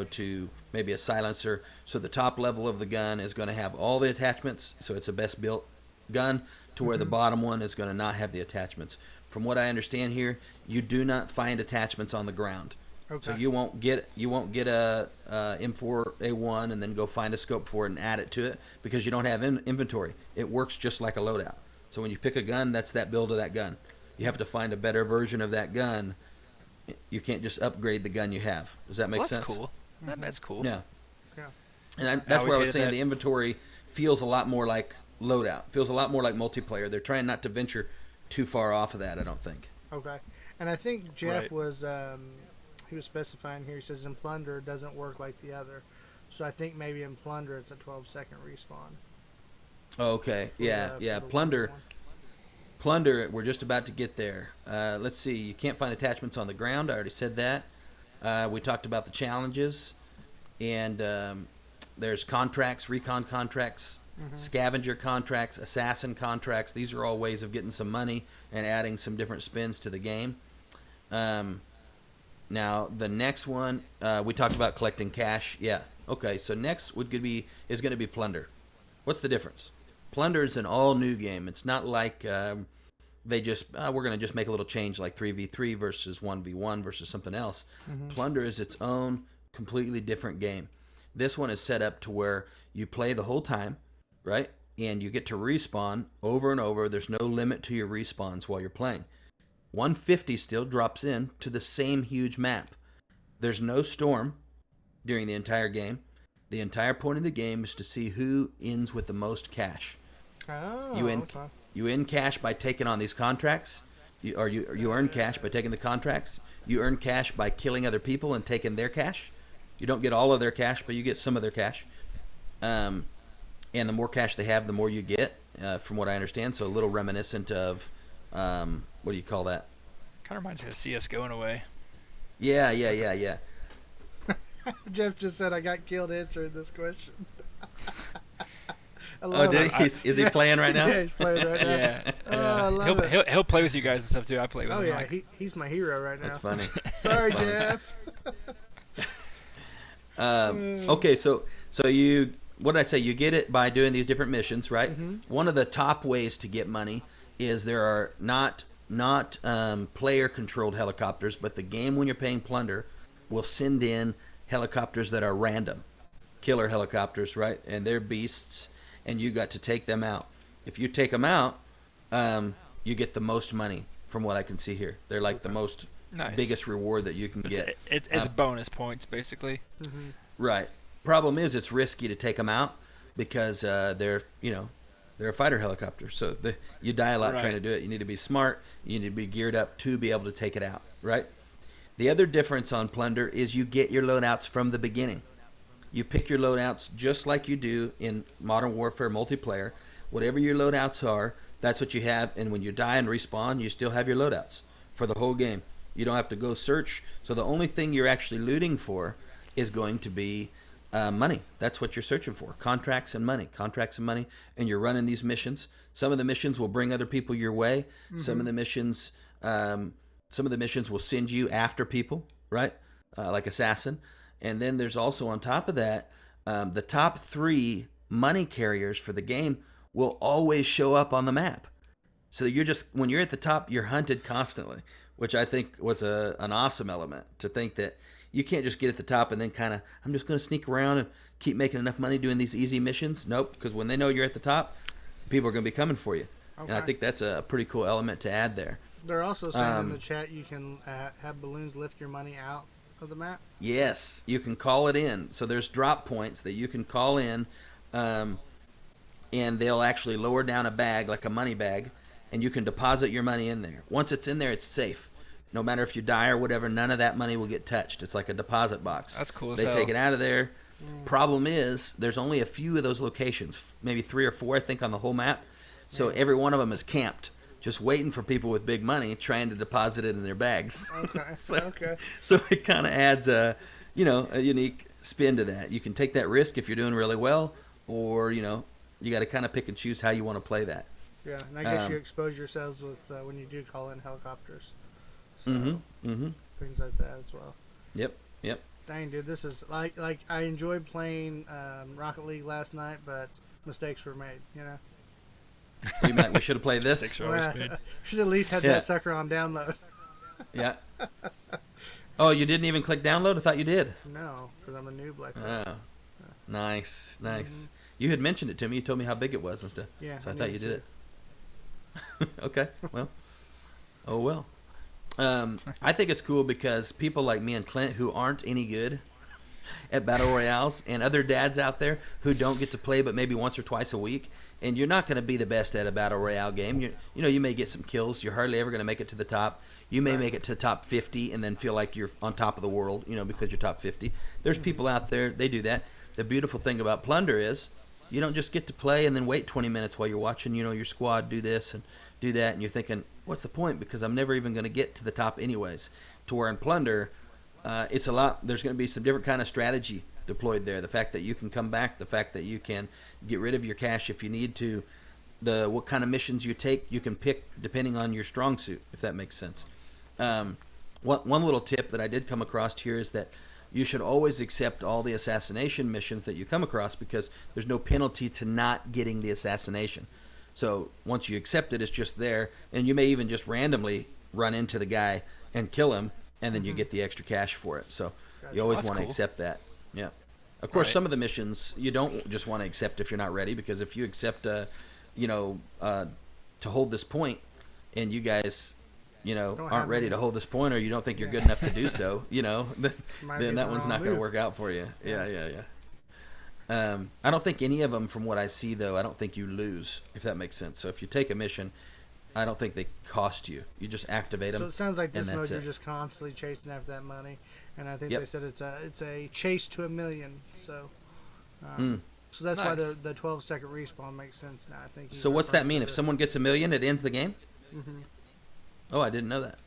to maybe a silencer. So the top level of the gun is going to have all the attachments, so it's a best built gun, to where the bottom one is going to not have the attachments. From what I understand here, you do not find attachments on the ground. Okay. So you won't get a M4A1 and then go find a scope for it and add it to it because you don't have inventory. It works just like a loadout. So when you pick a gun, that's that build of that gun. You have to find a better version of that gun. You can't just upgrade the gun you have. Does that make sense? That's cool. That's cool. Yeah. Yeah. And that's where I was hated saying that. the inventory feels a lot more like loadout. Feels a lot more like multiplayer. They're trying not to venture too far off of that, I don't think. Okay. And I think Jeff Right. was he was specifying here. He says in Plunder it doesn't work like the other. So I think maybe in Plunder it's a 12-second respawn. Okay. for Yeah. the- Yeah. for the Plunder. 1v1. Plunder, we're just about to get there. Let's see. You can't find attachments on the ground. I already said that. We talked about the challenges. And there's contracts, recon contracts, scavenger contracts, assassin contracts. These are all ways of getting some money and adding some different spins to the game. Now, the next one, we talked about collecting cash. Yeah. Okay, so next is going to be Plunder. What's the difference? Plunder is an all-new game. It's not like we're going to just make a little change like 3v3 versus 1v1 versus something else. Plunder is its own completely different game. This one is set up to where you play the whole time, right? And you get to respawn over and over. There's no limit to your respawns while you're playing. 150 still drops in to the same huge map. There's no storm during the entire game. The entire point of the game is to see who ends with the most cash. Oh, okay. You earn cash by taking on these contracts. You earn cash by taking the contracts. You earn cash by killing other people and taking their cash. You don't get all of their cash, but you get some of their cash. And the more cash they have, the more you get, from what I understand. So a little reminiscent of, what do you call that? Kind of reminds me of CS:GO in a way. Yeah. Jeff just said I got killed answering this question. I Oh, love did it. he? Is he playing right now? Yeah, he's playing right now. Yeah. Oh, I love it. He'll play with you guys and stuff too. I play with Oh him. yeah, like, he's my hero right now. That's funny. Sorry, That's Jeff. Okay, so you, what did I say? You get it by doing these different missions, right? One of the top ways to get money is there are not player-controlled helicopters, but the game, when you're paying Plunder, will send in helicopters that are random, killer helicopters, right? And they're beasts, and you got to take them out. If you take them out, you get the most money, from what I can see here. They're like the most nice. biggest reward that you can get. It's bonus points basically. Right. Problem is, it's risky to take them out because they're a fighter helicopter. So you die a lot trying to do it. You need to be smart. You need to be geared up to be able to take it out. Right. The other difference on Plunder is you get your loadouts from the beginning. You pick your loadouts just like you do in Modern Warfare multiplayer. Whatever your loadouts are, that's what you have. And when you die and respawn, you still have your loadouts for the whole game. You don't have to go search. So the only thing you're actually looting for is going to be money. That's what you're searching for. Contracts and money. And you're running these missions. Some of the missions will bring other people your way. Some of the missions will send you after people, right? Like Assassin. And then there's also, on top of that, the top 3 money carriers for the game will always show up on the map. So when you're at the top, you're hunted constantly, which I think was an awesome element, to think that You can't just get at the top and then kind of, I'm just going to sneak around and keep making enough money doing these easy missions. Nope, because when they know you're at the top, people are going to be coming for you. Okay. And I think that's a pretty cool element to add there. They're also saying in the chat you can have balloons lift your money out of the map. Yes, you can call it in. So there's drop points that you can call in, and they'll actually lower down a bag, like a money bag, and you can deposit your money in there. Once it's in there, it's safe. No matter if you die or whatever, none of that money will get touched. It's like a deposit box. That's cool as They hell. take it out of there. Problem is, there's only a few of those locations, maybe 3 or 4, I think, on the whole map. So every one of them is camped, just waiting for people with big money trying to deposit it in their bags. Okay. So it kind of adds a unique spin to that. You can take that risk if you're doing really well, or you got to kind of pick and choose how you want to play that. Yeah, and I guess you expose yourselves with when you do call in helicopters. So, things like that as well. Yep. Dang, dude, this is like I enjoyed playing Rocket League last night, but mistakes were made. You meant we should have played this? Mistakes are always made. Should at least have that sucker on download. Yeah. Oh, you didn't even click download? I thought you did. No, because I'm a noob like that. Oh, nice. You had mentioned it to me. You told me how big it was and stuff. Yeah. So I thought you did it. Okay. Well. Oh well. I think it's cool because people like me and Clint who aren't any good at battle royales, and other dads out there who don't get to play but maybe once or twice a week, and you're not going to be the best at a battle royale game. You may get some kills. You're hardly ever going to make it to the top. You may make it to top 50 and then feel like you're on top of the world, because you're top 50. There's people out there, they do that. The beautiful thing about Plunder is you don't just get to play and then wait 20 minutes while you're watching, your squad do this and do that, and you're thinking, what's the point? Because I'm never even going to get to the top anyways. To where in Plunder, it's a lot. There's going to be some different kind of strategy deployed there. The fact that you can come back, the fact that you can get rid of your cash if you need to, what kind of missions you take, you can pick depending on your strong suit, if that makes sense. One little tip that I did come across here is that you should always accept all the assassination missions that you come across because there's no penalty to not getting the assassination. So once you accept it, it's just there, and you may even just randomly run into the guy and kill him, and then you get the extra cash for it. So you always want to accept that. Yeah. Of course, some of the missions you don't just want to accept if you're not ready, because if you accept, to hold this point, and you guys, aren't ready to hold this point, or you don't think you're good enough to do so, then that one's not going to work out for you. Yeah. I don't think any of them, from what I see, though, I don't think you lose, if that makes sense. So if you take a mission, I don't think they cost you. You just activate them. So it sounds like this mode you're just constantly chasing after that money, and I think they said it's a chase to 1 million. So, so that's why the 12-second respawn makes sense now. I think. So what's that mean? If someone gets 1 million, it ends the game? Mm-hmm. Oh, I didn't know that.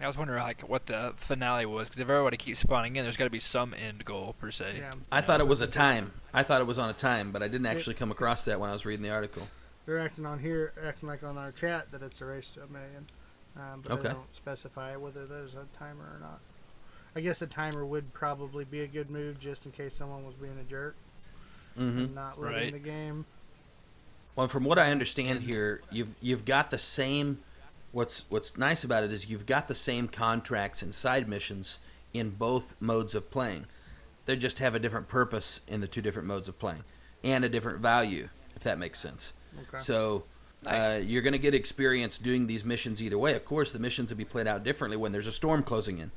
I was wondering what the finale was, because if everybody keeps spawning in, there's got to be some end goal per se. Yeah. I thought it was a time. I thought it was on a time, but I didn't actually come across that when I was reading the article. They're acting like on our chat that it's a race to 1 million, but they don't specify whether there's a timer or not. I guess a timer would probably be a good move just in case someone was being a jerk and not letting the game. Well, from what I understand here, you've got the same. What's nice about it is you've got the same contracts and side missions in both modes of playing. They just have a different purpose in the two different modes of playing, and a different value, if that makes sense. Okay. So you're going to get experience doing these missions either way. Of course, the missions will be played out differently when there's a storm closing in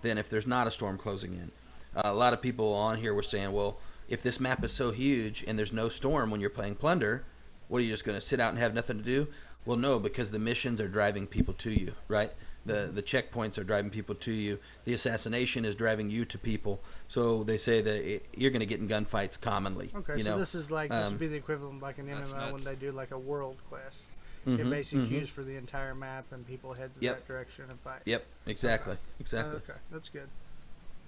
than if there's not a storm closing in. A lot of people on here were saying, well, if this map is so huge and there's no storm when you're playing Plunder, what are you just going to sit out and have nothing to do? Well, no, because the missions are driving people to you, right? The checkpoints are driving people to you. The assassination is driving you to people. So they say that you're going to get in gunfights commonly. Okay, so this is this would be the equivalent of like an MMO when they do like a world quest. It basically queues for the entire map and people head to that direction and fight. Yep, exactly. Okay, that's good.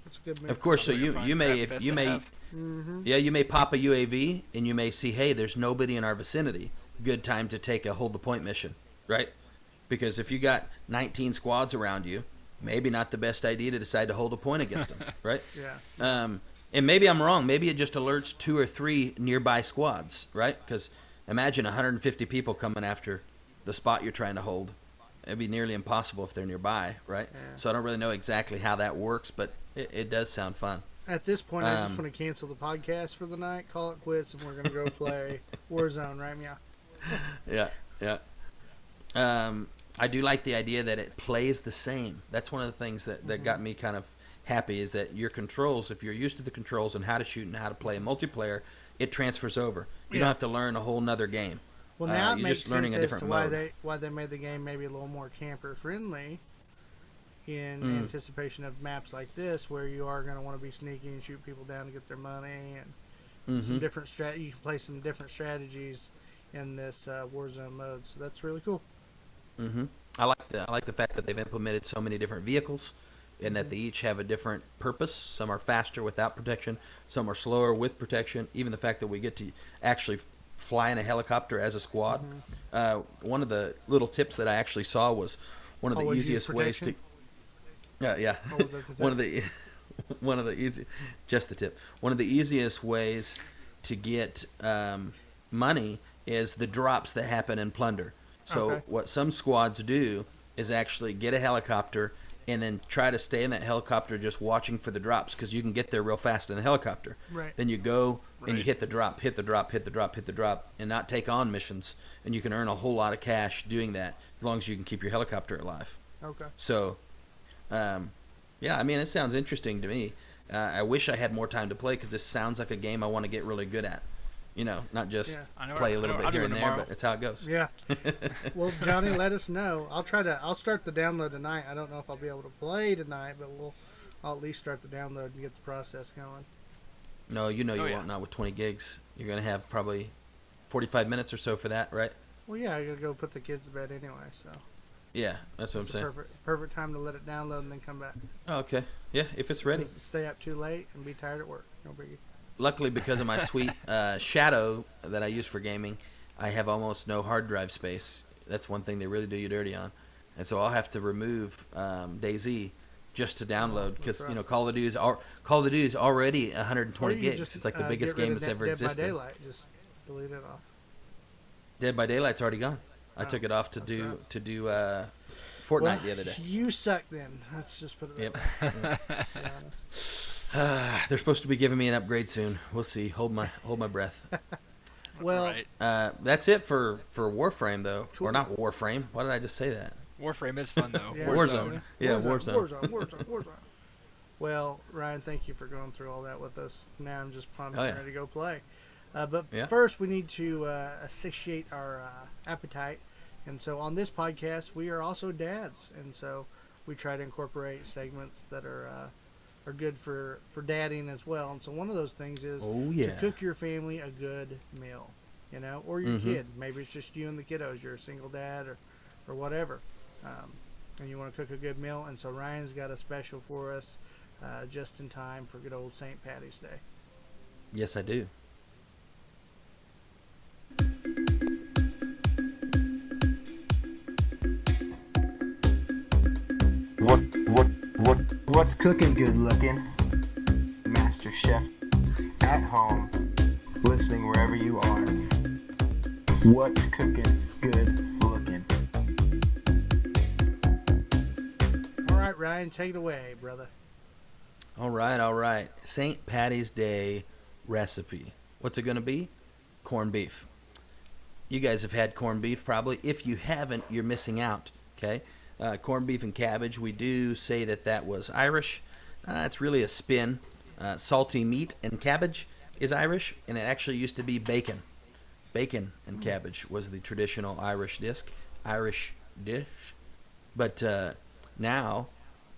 That's a good move. Of course, so you may you may pop a UAV and you may see, hey, there's nobody in our vicinity. Good time to take a hold the point mission, right? Because if you got 19 squads around you, maybe not the best idea to decide to hold a point against them, right? Yeah. And maybe I'm wrong. Maybe it just alerts 2 or 3 nearby squads, right? Because imagine 150 people coming after the spot you're trying to hold. it'd be nearly impossible if they're nearby, right? Yeah. So I don't really know exactly how that works, but it does sound fun. At this point, I just want to cancel the podcast for the night, call it quits, and we're going to go play Warzone, right? Yeah. Yeah. I do like the idea that it plays the same. That's one of the things that got me kind of happy, is that your controls, if you're used to the controls and how to shoot and how to play multiplayer, it transfers over. You don't have to learn a whole nother game. Well, now it you're makes just learning sense a as different to mode. why they made the game maybe a little more camper friendly in anticipation of maps like this, where you are going to want to be sneaky and shoot people down to get their money, and some different you can play some different strategies in this Warzone mode. So that's really cool. I like the fact that they've implemented so many different vehicles, and that they each have a different purpose. Some are faster without protection, some are slower with protection. Even the fact that we get to actually fly in a helicopter as a squad. One of the little tips that I actually saw was one of the easiest ways to. Yeah. One of the easiest ways to get money is the drops that happen in plunder. So what some squads do is actually get a helicopter and then try to stay in that helicopter just watching for the drops, because you can get there real fast in the helicopter. Right. Then you go and you hit the drop, and not take on missions, and you can earn a whole lot of cash doing that, as long as you can keep your helicopter alive. Okay. So, yeah, I mean, it sounds interesting to me. I wish I had more time to play, because this sounds like a game I want to get really good at. You know, not just play a little bit here and there, but it's how it goes. Yeah. Well, Johnny, let us know. I'll start the download tonight. I don't know if I'll be able to play tonight, but I'll at least start the download and get the process going. No, you won't. Not with 20 gigs. You're going to have probably 45 minutes or so for that, right? Well, yeah, I got to go put the kids to bed anyway, so. Yeah, that's what I'm saying. Perfect time to let it download and then come back. Oh, okay. Yeah, if it's ready. Stay up too late and be tired at work. No biggie. Luckily, because of my sweet Shadow that I use for gaming, I have almost no hard drive space. That's one thing they really do you dirty on. And so I'll have to remove DayZ just to download, because Call of Duty is already 120 gigs. It's like the biggest game that's ever existed. Dead by Daylight, just delete it off. Dead by Daylight's already gone. I took it off to do Fortnite the other day. You suck then. Let's just put it that way. To be honest. They're supposed to be giving me an upgrade soon. We'll see. Hold my breath. Well, that's it for Warframe, though. Cool. Or not Warframe. Why did I just say that? Warframe is fun, though. Yeah, Warzone. Yeah, Warzone. Well, Ryan, thank you for going through all that with us. Now I'm just pumped and ready to go play. But first, we need to satiate our appetite. And so on this podcast, we are also dads. And so we try to incorporate segments that are good for dadding as well. And so one of those things is to cook your family a good meal, or your kid. Maybe it's just you and the kiddos. You're a single dad or whatever. And you want to cook a good meal. And so Ryan's got a special for us just in time for good old St. Patty's Day. Yes, I do. What's cooking good looking? Master Chef at home, listening wherever you are. What's cooking good looking? All right, Ryan, take it away, brother. All right. St. Patty's Day recipe. What's it going to be? Corned beef. You guys have had corned beef probably. If you haven't, you're missing out, okay? Corned beef and cabbage, we do say that was Irish. It's really a spin. Salty meat and cabbage is Irish, and it actually used to be bacon. Bacon and cabbage was the traditional Irish dish. But now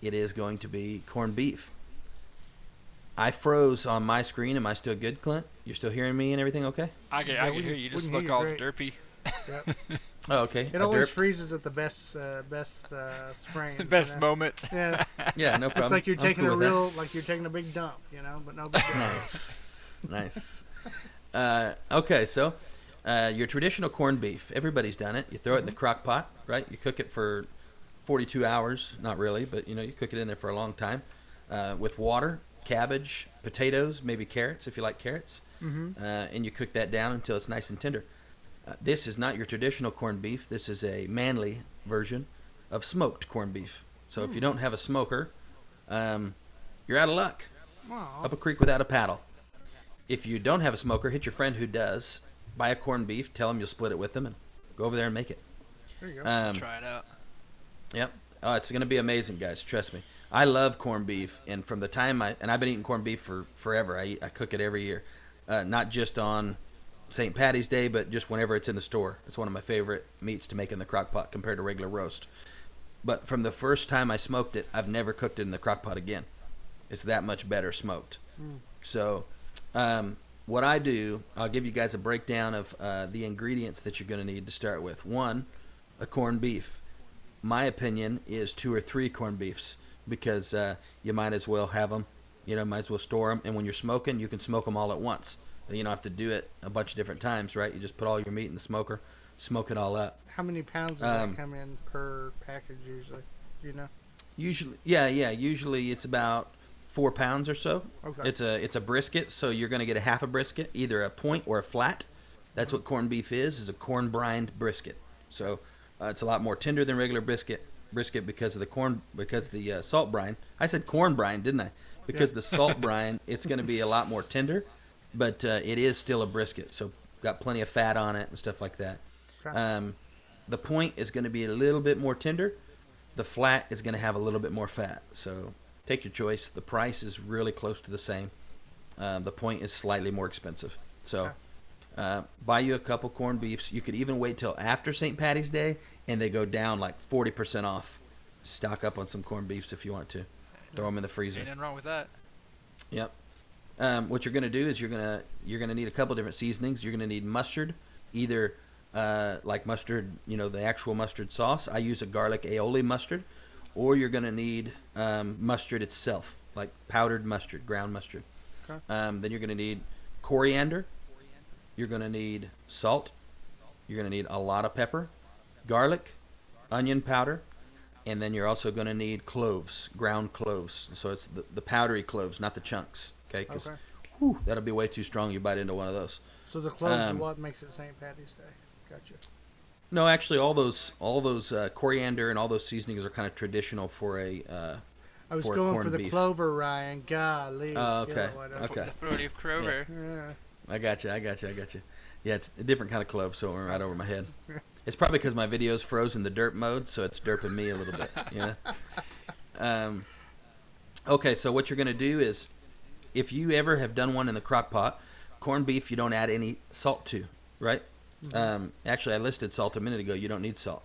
it is going to be corned beef. I froze on my screen. Am I still good, Clint? You're still hearing me and everything okay? I can hear you. You just look all derpy. Yep. Oh, okay. It always freezes at the best frame. Best moment. Yeah. Yeah, no problem. It's like you're taking you're taking a big dump, but no big deal. Nice. Okay, so your traditional corned beef. Everybody's done it. You throw it in the crock pot, right? You cook it for 42 hours. Not really, but you cook it in there for a long time with water, cabbage, potatoes, maybe carrots if you like carrots, and you cook that down until it's nice and tender. This is not your traditional corned beef. This is a manly version. of smoked corned beef. So if you don't have a smoker, you're out of luck. Aw. Up a creek without a paddle. If you don't have a smoker, hit your friend who does. Buy a corned beef. Tell him you'll split it with them, and go over there and make it. There you go. Try it out. Yep. Oh, it's going to be amazing, guys. Trust me. I love corned beef, and from the time I've been eating corned beef for forever. I cook it every year, not just on St. Patty's Day, but just whenever it's in the store. It's one of my favorite meats to make in the crock pot compared to regular roast. But from the first time I smoked it, I've never cooked it in the crock pot again. It's that much better smoked. So what I do, I'll give you guys a breakdown of the ingredients that you're going to need to start with. One, a corned beef. My opinion is 2 or 3 corned beefs, because you might as well have them, might as well store them. And when you're smoking, you can smoke them all at once. You don't have to do it a bunch of different times, right? You just put all your meat in the smoker, smoke it all up. How many pounds does that come in per package usually? Do you know? Usually, usually it's about 4 pounds or so. Okay. It's a brisket, so you're going to get a half a brisket, either a point or a flat. That's what corned beef is a corn brined brisket. So it's a lot more tender than regular brisket because of the salt brine. I said corn brine, didn't I? Because the salt brine, it's going to be a lot more tender, but it is still a brisket, so got plenty of fat on it and stuff like that. Okay. The point is going to be a little bit more tender. The flat is going to have a little bit more fat. So take your choice. The price is really close to the same. The point is slightly more expensive. So buy you a couple corned beefs. You could even wait till after St. Patty's Day, and they go down like 40% off. Stock up on some corned beefs if you want to. Throw them in the freezer. Ain't nothing wrong with that. Yep. What you're going to do is you're going to need a couple different seasonings. You're going to need mustard, either like mustard, the actual mustard sauce. I use a garlic aioli mustard, or you're going to need mustard itself, like powdered mustard, ground mustard. Okay. Then you're going to need coriander. You're going to need salt. You're going to need a lot of pepper, garlic, onion powder, and then you're also going to need cloves, ground cloves. So it's the powdery cloves, not the chunks. Okay, because that'll be way too strong. You bite into one of those. So the cloves are what makes it St. Patty's Day. Gotcha. No, actually, all those coriander and all those seasonings are kind of traditional for a. I was for going corned for the beef. Clover, Ryan. Golly. Oh, okay. The fruity Crover. Yeah. I got you. Yeah, it's a different kind of clove, so it went right over my head. It's probably because my video's frozen the derp mode, so it's derping me a little bit. Okay, so what you're going to do is, if you ever have done one in the crock pot, corned beef you don't add any salt to, right? Mm-hmm. Actually, I listed salt a minute ago. You don't need salt.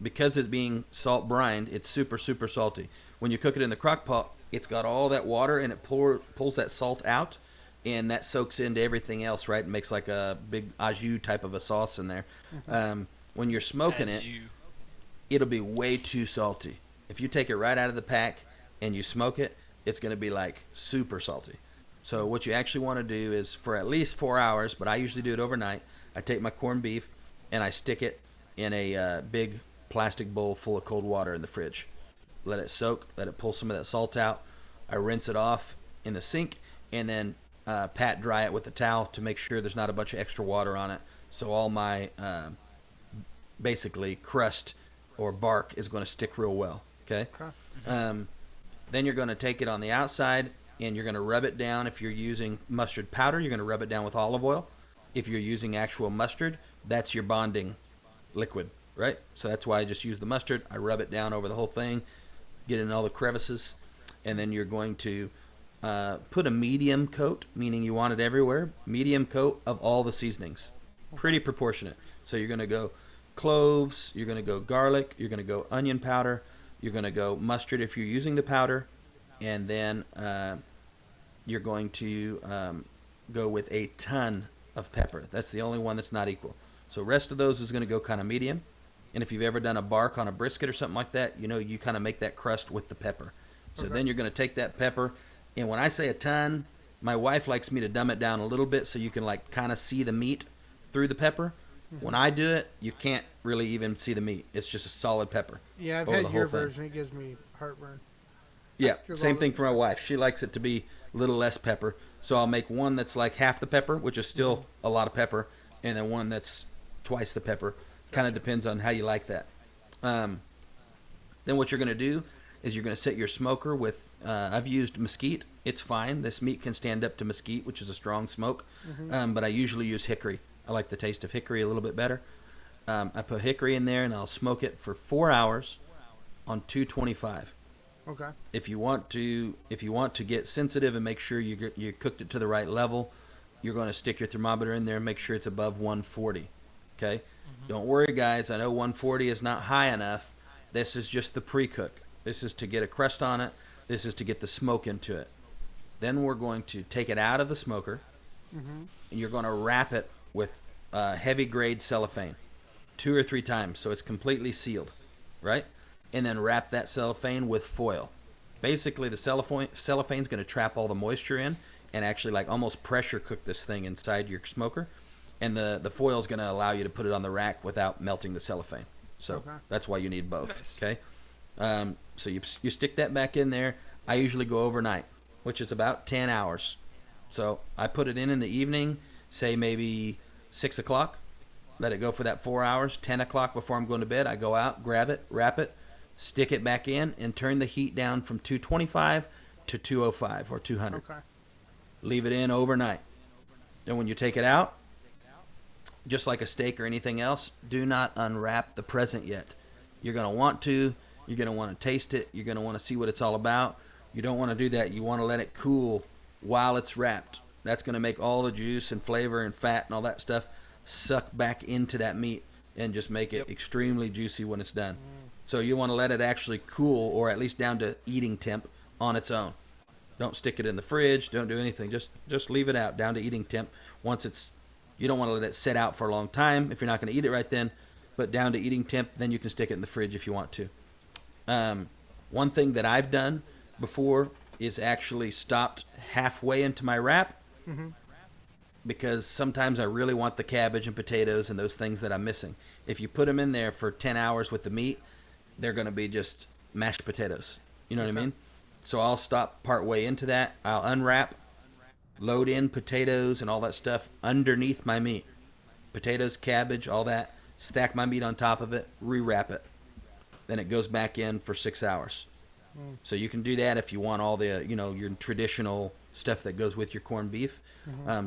Because it's being salt brined, it's super, super salty. When you cook it in the crock pot, it's got all that water, and it pulls that salt out, and that soaks into everything else, right? It makes like a big au jus type of a sauce in there. Mm-hmm. When you're smoking it'll be way too salty. If you take it right out of the pack and you smoke it, it's going to be like super salty. So what you actually want to do is, for at least 4 hours, but I usually do it overnight, I take my corned beef and I stick it in a big plastic bowl full of cold water in the fridge. Let it soak, let it pull some of that salt out. I rinse it off in the sink, and then pat dry it with a towel to make sure there's not a bunch of extra water on it. So all my basically crust or bark is going to stick real well. Okay. Then you're going to take it on the outside and you're going to rub it down. If you're using mustard powder, you're going to rub it down with olive oil. If you're using actual mustard, that's your bonding liquid, right? So that's why I just use the mustard. I rub it down over the whole thing, get in all the crevices, and then you're going to put a medium coat, meaning you want it everywhere, medium coat of all the seasonings. Pretty proportionate. So you're going to go cloves, you're going to go garlic, you're going to go onion powder, you're going to go mustard if you're using the powder, and then you're going to go with a ton of pepper. That's the only one that's not equal. So rest of those is going to go kind of medium. And if you've ever done a bark on a brisket or something like that, you kind of make that crust with the pepper. So then you're going to take that pepper, and when I say a ton, my wife likes me to dumb it down a little bit so you can like kind of see the meat through the pepper. When I do it, you can't really even see the meat. It's just a solid pepper. Yeah, I've had your version. It gives me heartburn. Yeah, same thing for my wife. She likes it to be a little less pepper. So I'll make one that's like half the pepper, which is still a lot of pepper, and then one that's twice the pepper. Kind of depends on how you like that. Then what you're going to do is you're going to set your smoker with, I've used mesquite. It's fine. This meat can stand up to mesquite, which is a strong smoke. But I usually use hickory. I like the taste of hickory a little bit better. I put hickory in there and I'll smoke it for 4 hours on 225. Okay. If you want to get sensitive and make sure you cooked it to the right level, you're going to stick your thermometer in there and make sure it's above 140. Okay? Don't worry, guys. I know 140 is not high enough. This is just the pre-cook. This is to get a crust on it. This is to get the smoke into it. Then we're going to take it out of the smoker, and you're going to wrap it with heavy grade cellophane 2 or 3 times so it's completely sealed, right? And then wrap that cellophane with foil. Basically, the cellophane's going to trap all the moisture in and actually like almost pressure cook this thing inside your smoker. And the foil is going to allow you to put it on the rack without melting the cellophane. So that's why you need both. Nice. Okay. So you stick that back in there. I usually go overnight, which is about 10 hours. So I put it in the evening, say maybe 6 o'clock. Let it go for that 4 hours. 10 o'clock before I'm going to bed, I go out, grab it, wrap it, stick it back in, and turn the heat down from 225 to 205 or 200. Okay. Leave it in overnight. Then when you take it out, just like a steak or anything else, do not unwrap the present yet. You're going to want to. You're going to want to taste it. You're going to want to see what it's all about. You don't want to do that. You want to let it cool while it's wrapped. That's going to make all the juice and flavor and fat and all that stuff suck back into that meat and just make it extremely juicy when it's done. So you want to let it actually cool, or at least down to eating temp on its own. Don't stick it in the fridge. Don't do anything. Just leave it out down to eating temp. You don't want to let it sit out for a long time if you're not going to eat it right then, but down to eating temp, then you can stick it in the fridge if you want to. One thing that I've done before is actually stopped halfway into my wrap, because sometimes I really want the cabbage and potatoes and those things that I'm missing. If you put them in there for 10 hours with the meat, they're going to be just mashed potatoes. You know what I mean? So I'll stop part way into that. I'll unwrap, load in potatoes and all that stuff underneath my meat. Potatoes, cabbage, all that. Stack my meat on top of it, rewrap it. Then it goes back in for 6 hours. So you can do that if you want all the, your traditional stuff that goes with your corned beef.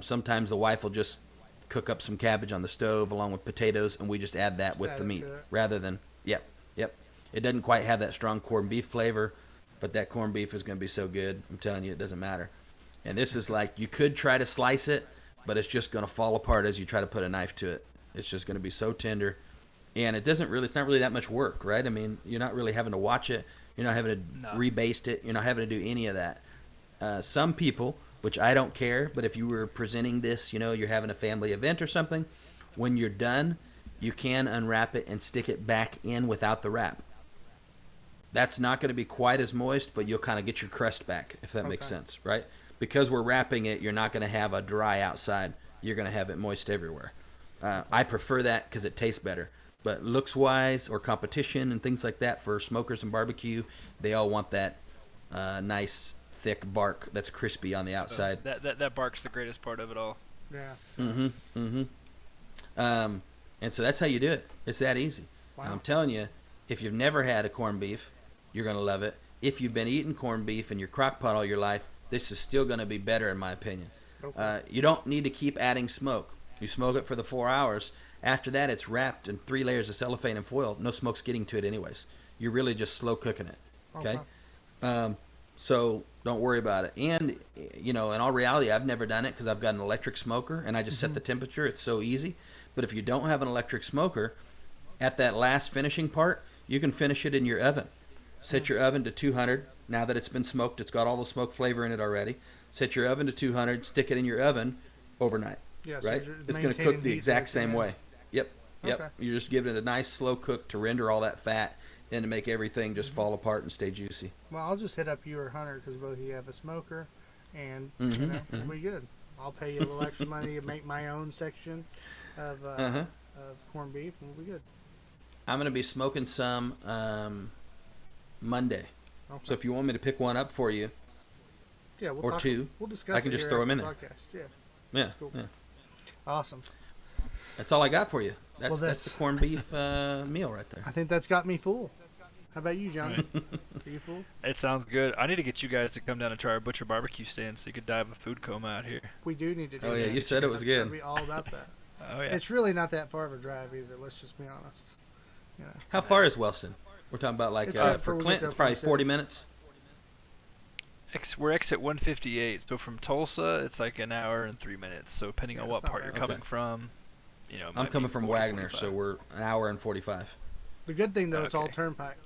Sometimes the wife will just cook up some cabbage on the stove along with potatoes, and we just add that with the meat rather than, yep. It doesn't quite have that strong corned beef flavor, but that corned beef is going to be so good. I'm telling you, it doesn't matter. And this is like, you could try to slice it, but it's just going to fall apart as you try to put a knife to it. It's just going to be so tender. And it's not really that much work, right? I mean, you're not really having to watch it. You're not having to rebaste it. You're not having to do any of that. Some people, which I don't care, but if you were presenting this, you're having a family event or something, when you're done, you can unwrap it and stick it back in without the wrap. That's not going to be quite as moist, but you'll kind of get your crust back, if that makes sense, right? Because we're wrapping it, you're not going to have a dry outside. You're going to have it moist everywhere. I prefer that because it tastes better. But looks-wise or competition and things like that for smokers and barbecue, they all want that nice, thick bark that's crispy on the outside. That bark's the greatest part of it all. Yeah. And so that's how you do it. It's that easy. Wow. I'm telling you, if you've never had a corned beef, you're going to love it. If you've been eating corned beef in your crock pot all your life, this is still going to be better in my opinion. Okay. You don't need to keep adding smoke. You smoke it for the 4 hours. After that, it's wrapped in 3 layers of cellophane and foil. No smoke's getting to it anyways. You're really just slow cooking it. Okay? So don't worry about it. And, in all reality, I've never done it because I've got an electric smoker, and I just set the temperature. It's so easy. But if you don't have an electric smoker, at that last finishing part, you can finish it in your oven. Set your oven to 200. Now that it's been smoked, it's got all the smoke flavor in it already. Set your oven to 200. Stick it in your oven overnight. Yeah, right? So it's going to cook the exact same way. Yep. Okay. You're just giving it a nice slow cook to render all that fat and to make everything just fall apart and stay juicy. Well, I'll just hit up you or Hunter because both of you have a smoker, and it'll be good. I'll pay you a little extra money to make my own section of corned beef, and we'll be good. I'm going to be smoking some Monday. Okay. So if you want me to pick one up for you, we'll two, we'll discuss. I can just throw them in there. Podcast. Yeah. Cool. Yeah. Awesome. That's all I got for you. That's the corned beef meal right there. I think that's got me full. How about you, Johnny? Are you full? It sounds good. I need to get you guys to come down and try our Butcher Barbecue stand so you could dive a food coma out here. We do need to do Oh, that. yeah, you said it was good. I'd be all about that. Oh, yeah. It's really not that far of a drive either, let's just be honest. You know. How far is Wellston? We're talking about like It's right for before we Clint, get it's to probably 47. 40 minutes. We're exit 158, so from Tulsa, it's like an hour and 3 minutes. So depending on Yeah, what that's not part you're bad. coming Okay. from, you know. it I'm might coming be from 40, Wagner, 45. so we're an hour and 45. The good thing, though, it's all Okay. turnpike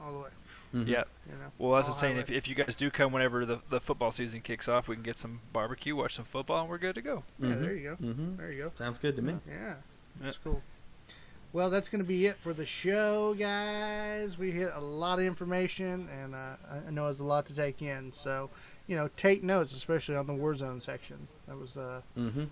all the way. Mhm. Yeah. You know, Well, as all I'm saying, highway. if you guys do come whenever the football season kicks off, we can get some barbecue, watch some football, and we're good to go. Yeah, there you go. Mhm. There you go. Sounds good to me. Yeah, that's cool. Well, that's going to be it for the show, guys. We hit a lot of information, and I know it's a lot to take in. So, you know, take notes, especially on the Warzone section. That was Mhm.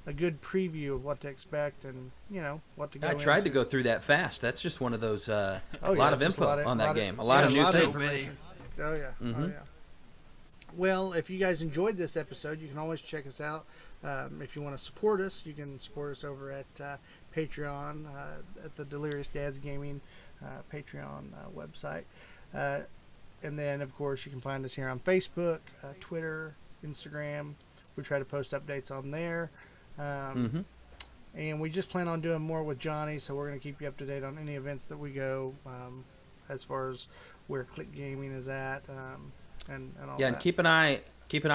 a good preview of what to expect and, you know, what to go I tried to into. go through that fast. That's just one of those a Oh, yeah, lot of just a info lot of- on that lot of- game. A lot of yeah, new lot things. information. Oh, yeah. Oh, Mhm. yeah. Well, if you guys enjoyed this episode, you can always check us out. If you want to support us, you can support us over at Patreon, at the Delirious Dads Gaming Patreon website. And then, of course, you can find us here on Facebook, Twitter, Instagram. We try to post updates on there. Mhm. And we just plan on doing more with Johnny, so we're going to keep you up to date on any events that we go, as far as where Click Gaming is at, and all Yeah, that. and keep an eye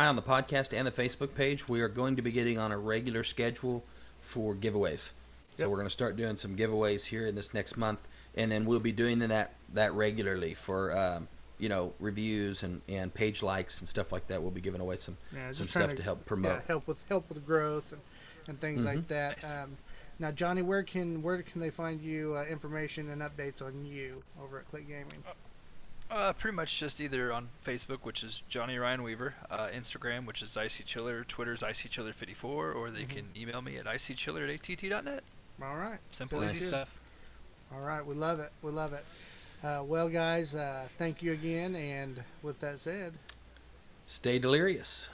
on the podcast and the Facebook page. We are going to be getting on a regular schedule for giveaways. So Yep. we're going to start doing some giveaways here in this next month, and then we'll be doing that regularly for you know, reviews and page likes and stuff like that. We'll be giving away some Just trying stuff to help promote. Yeah, help with growth and things like that. Nice. Now, Johnny, where can they find you, information and updates on you over at Click Gaming? Pretty much just either on Facebook, which is Johnny Ryan Weaver, Instagram, which is ICChiller, Twitter's ICChiller54, or they can email me at icchiller@att.net. All right. Simple, So easy that's stuff. All right, we love it. We love it. Well, guys, thank you again. And with that said, Stay delirious.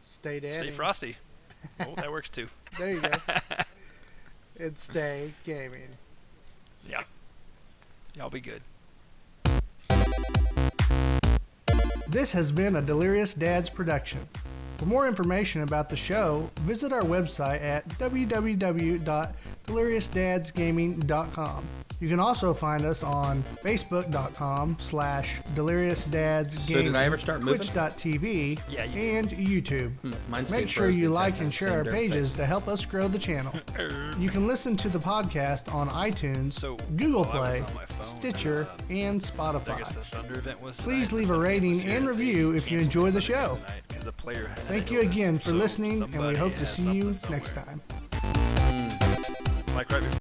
stay daddy. Stay frosty. Oh, that works too. There you go. And stay gaming. Yeah. Y'all be good. This has been a Delirious Dads production. For more information about the show, visit our website at www.deliriousdadsgaming.com. You can also find us on facebook.com/deliriousdadsgaming, So did I ever start moving? twitch.tv, Yeah, you and YouTube. Mine Make stayed sure frozen you the like entire and time. share Same our darn pages face. to help us grow the channel. You can listen to the podcast on iTunes, So, Google while I was Play, on my phone, Stitcher, and I guess the Spotify. Thunder event was Please tonight. leave a rating and review if you enjoy the show. Because the player had Thank an you illness, again for so listening, and we somebody hope to has see you something next somewhere. time. Like right before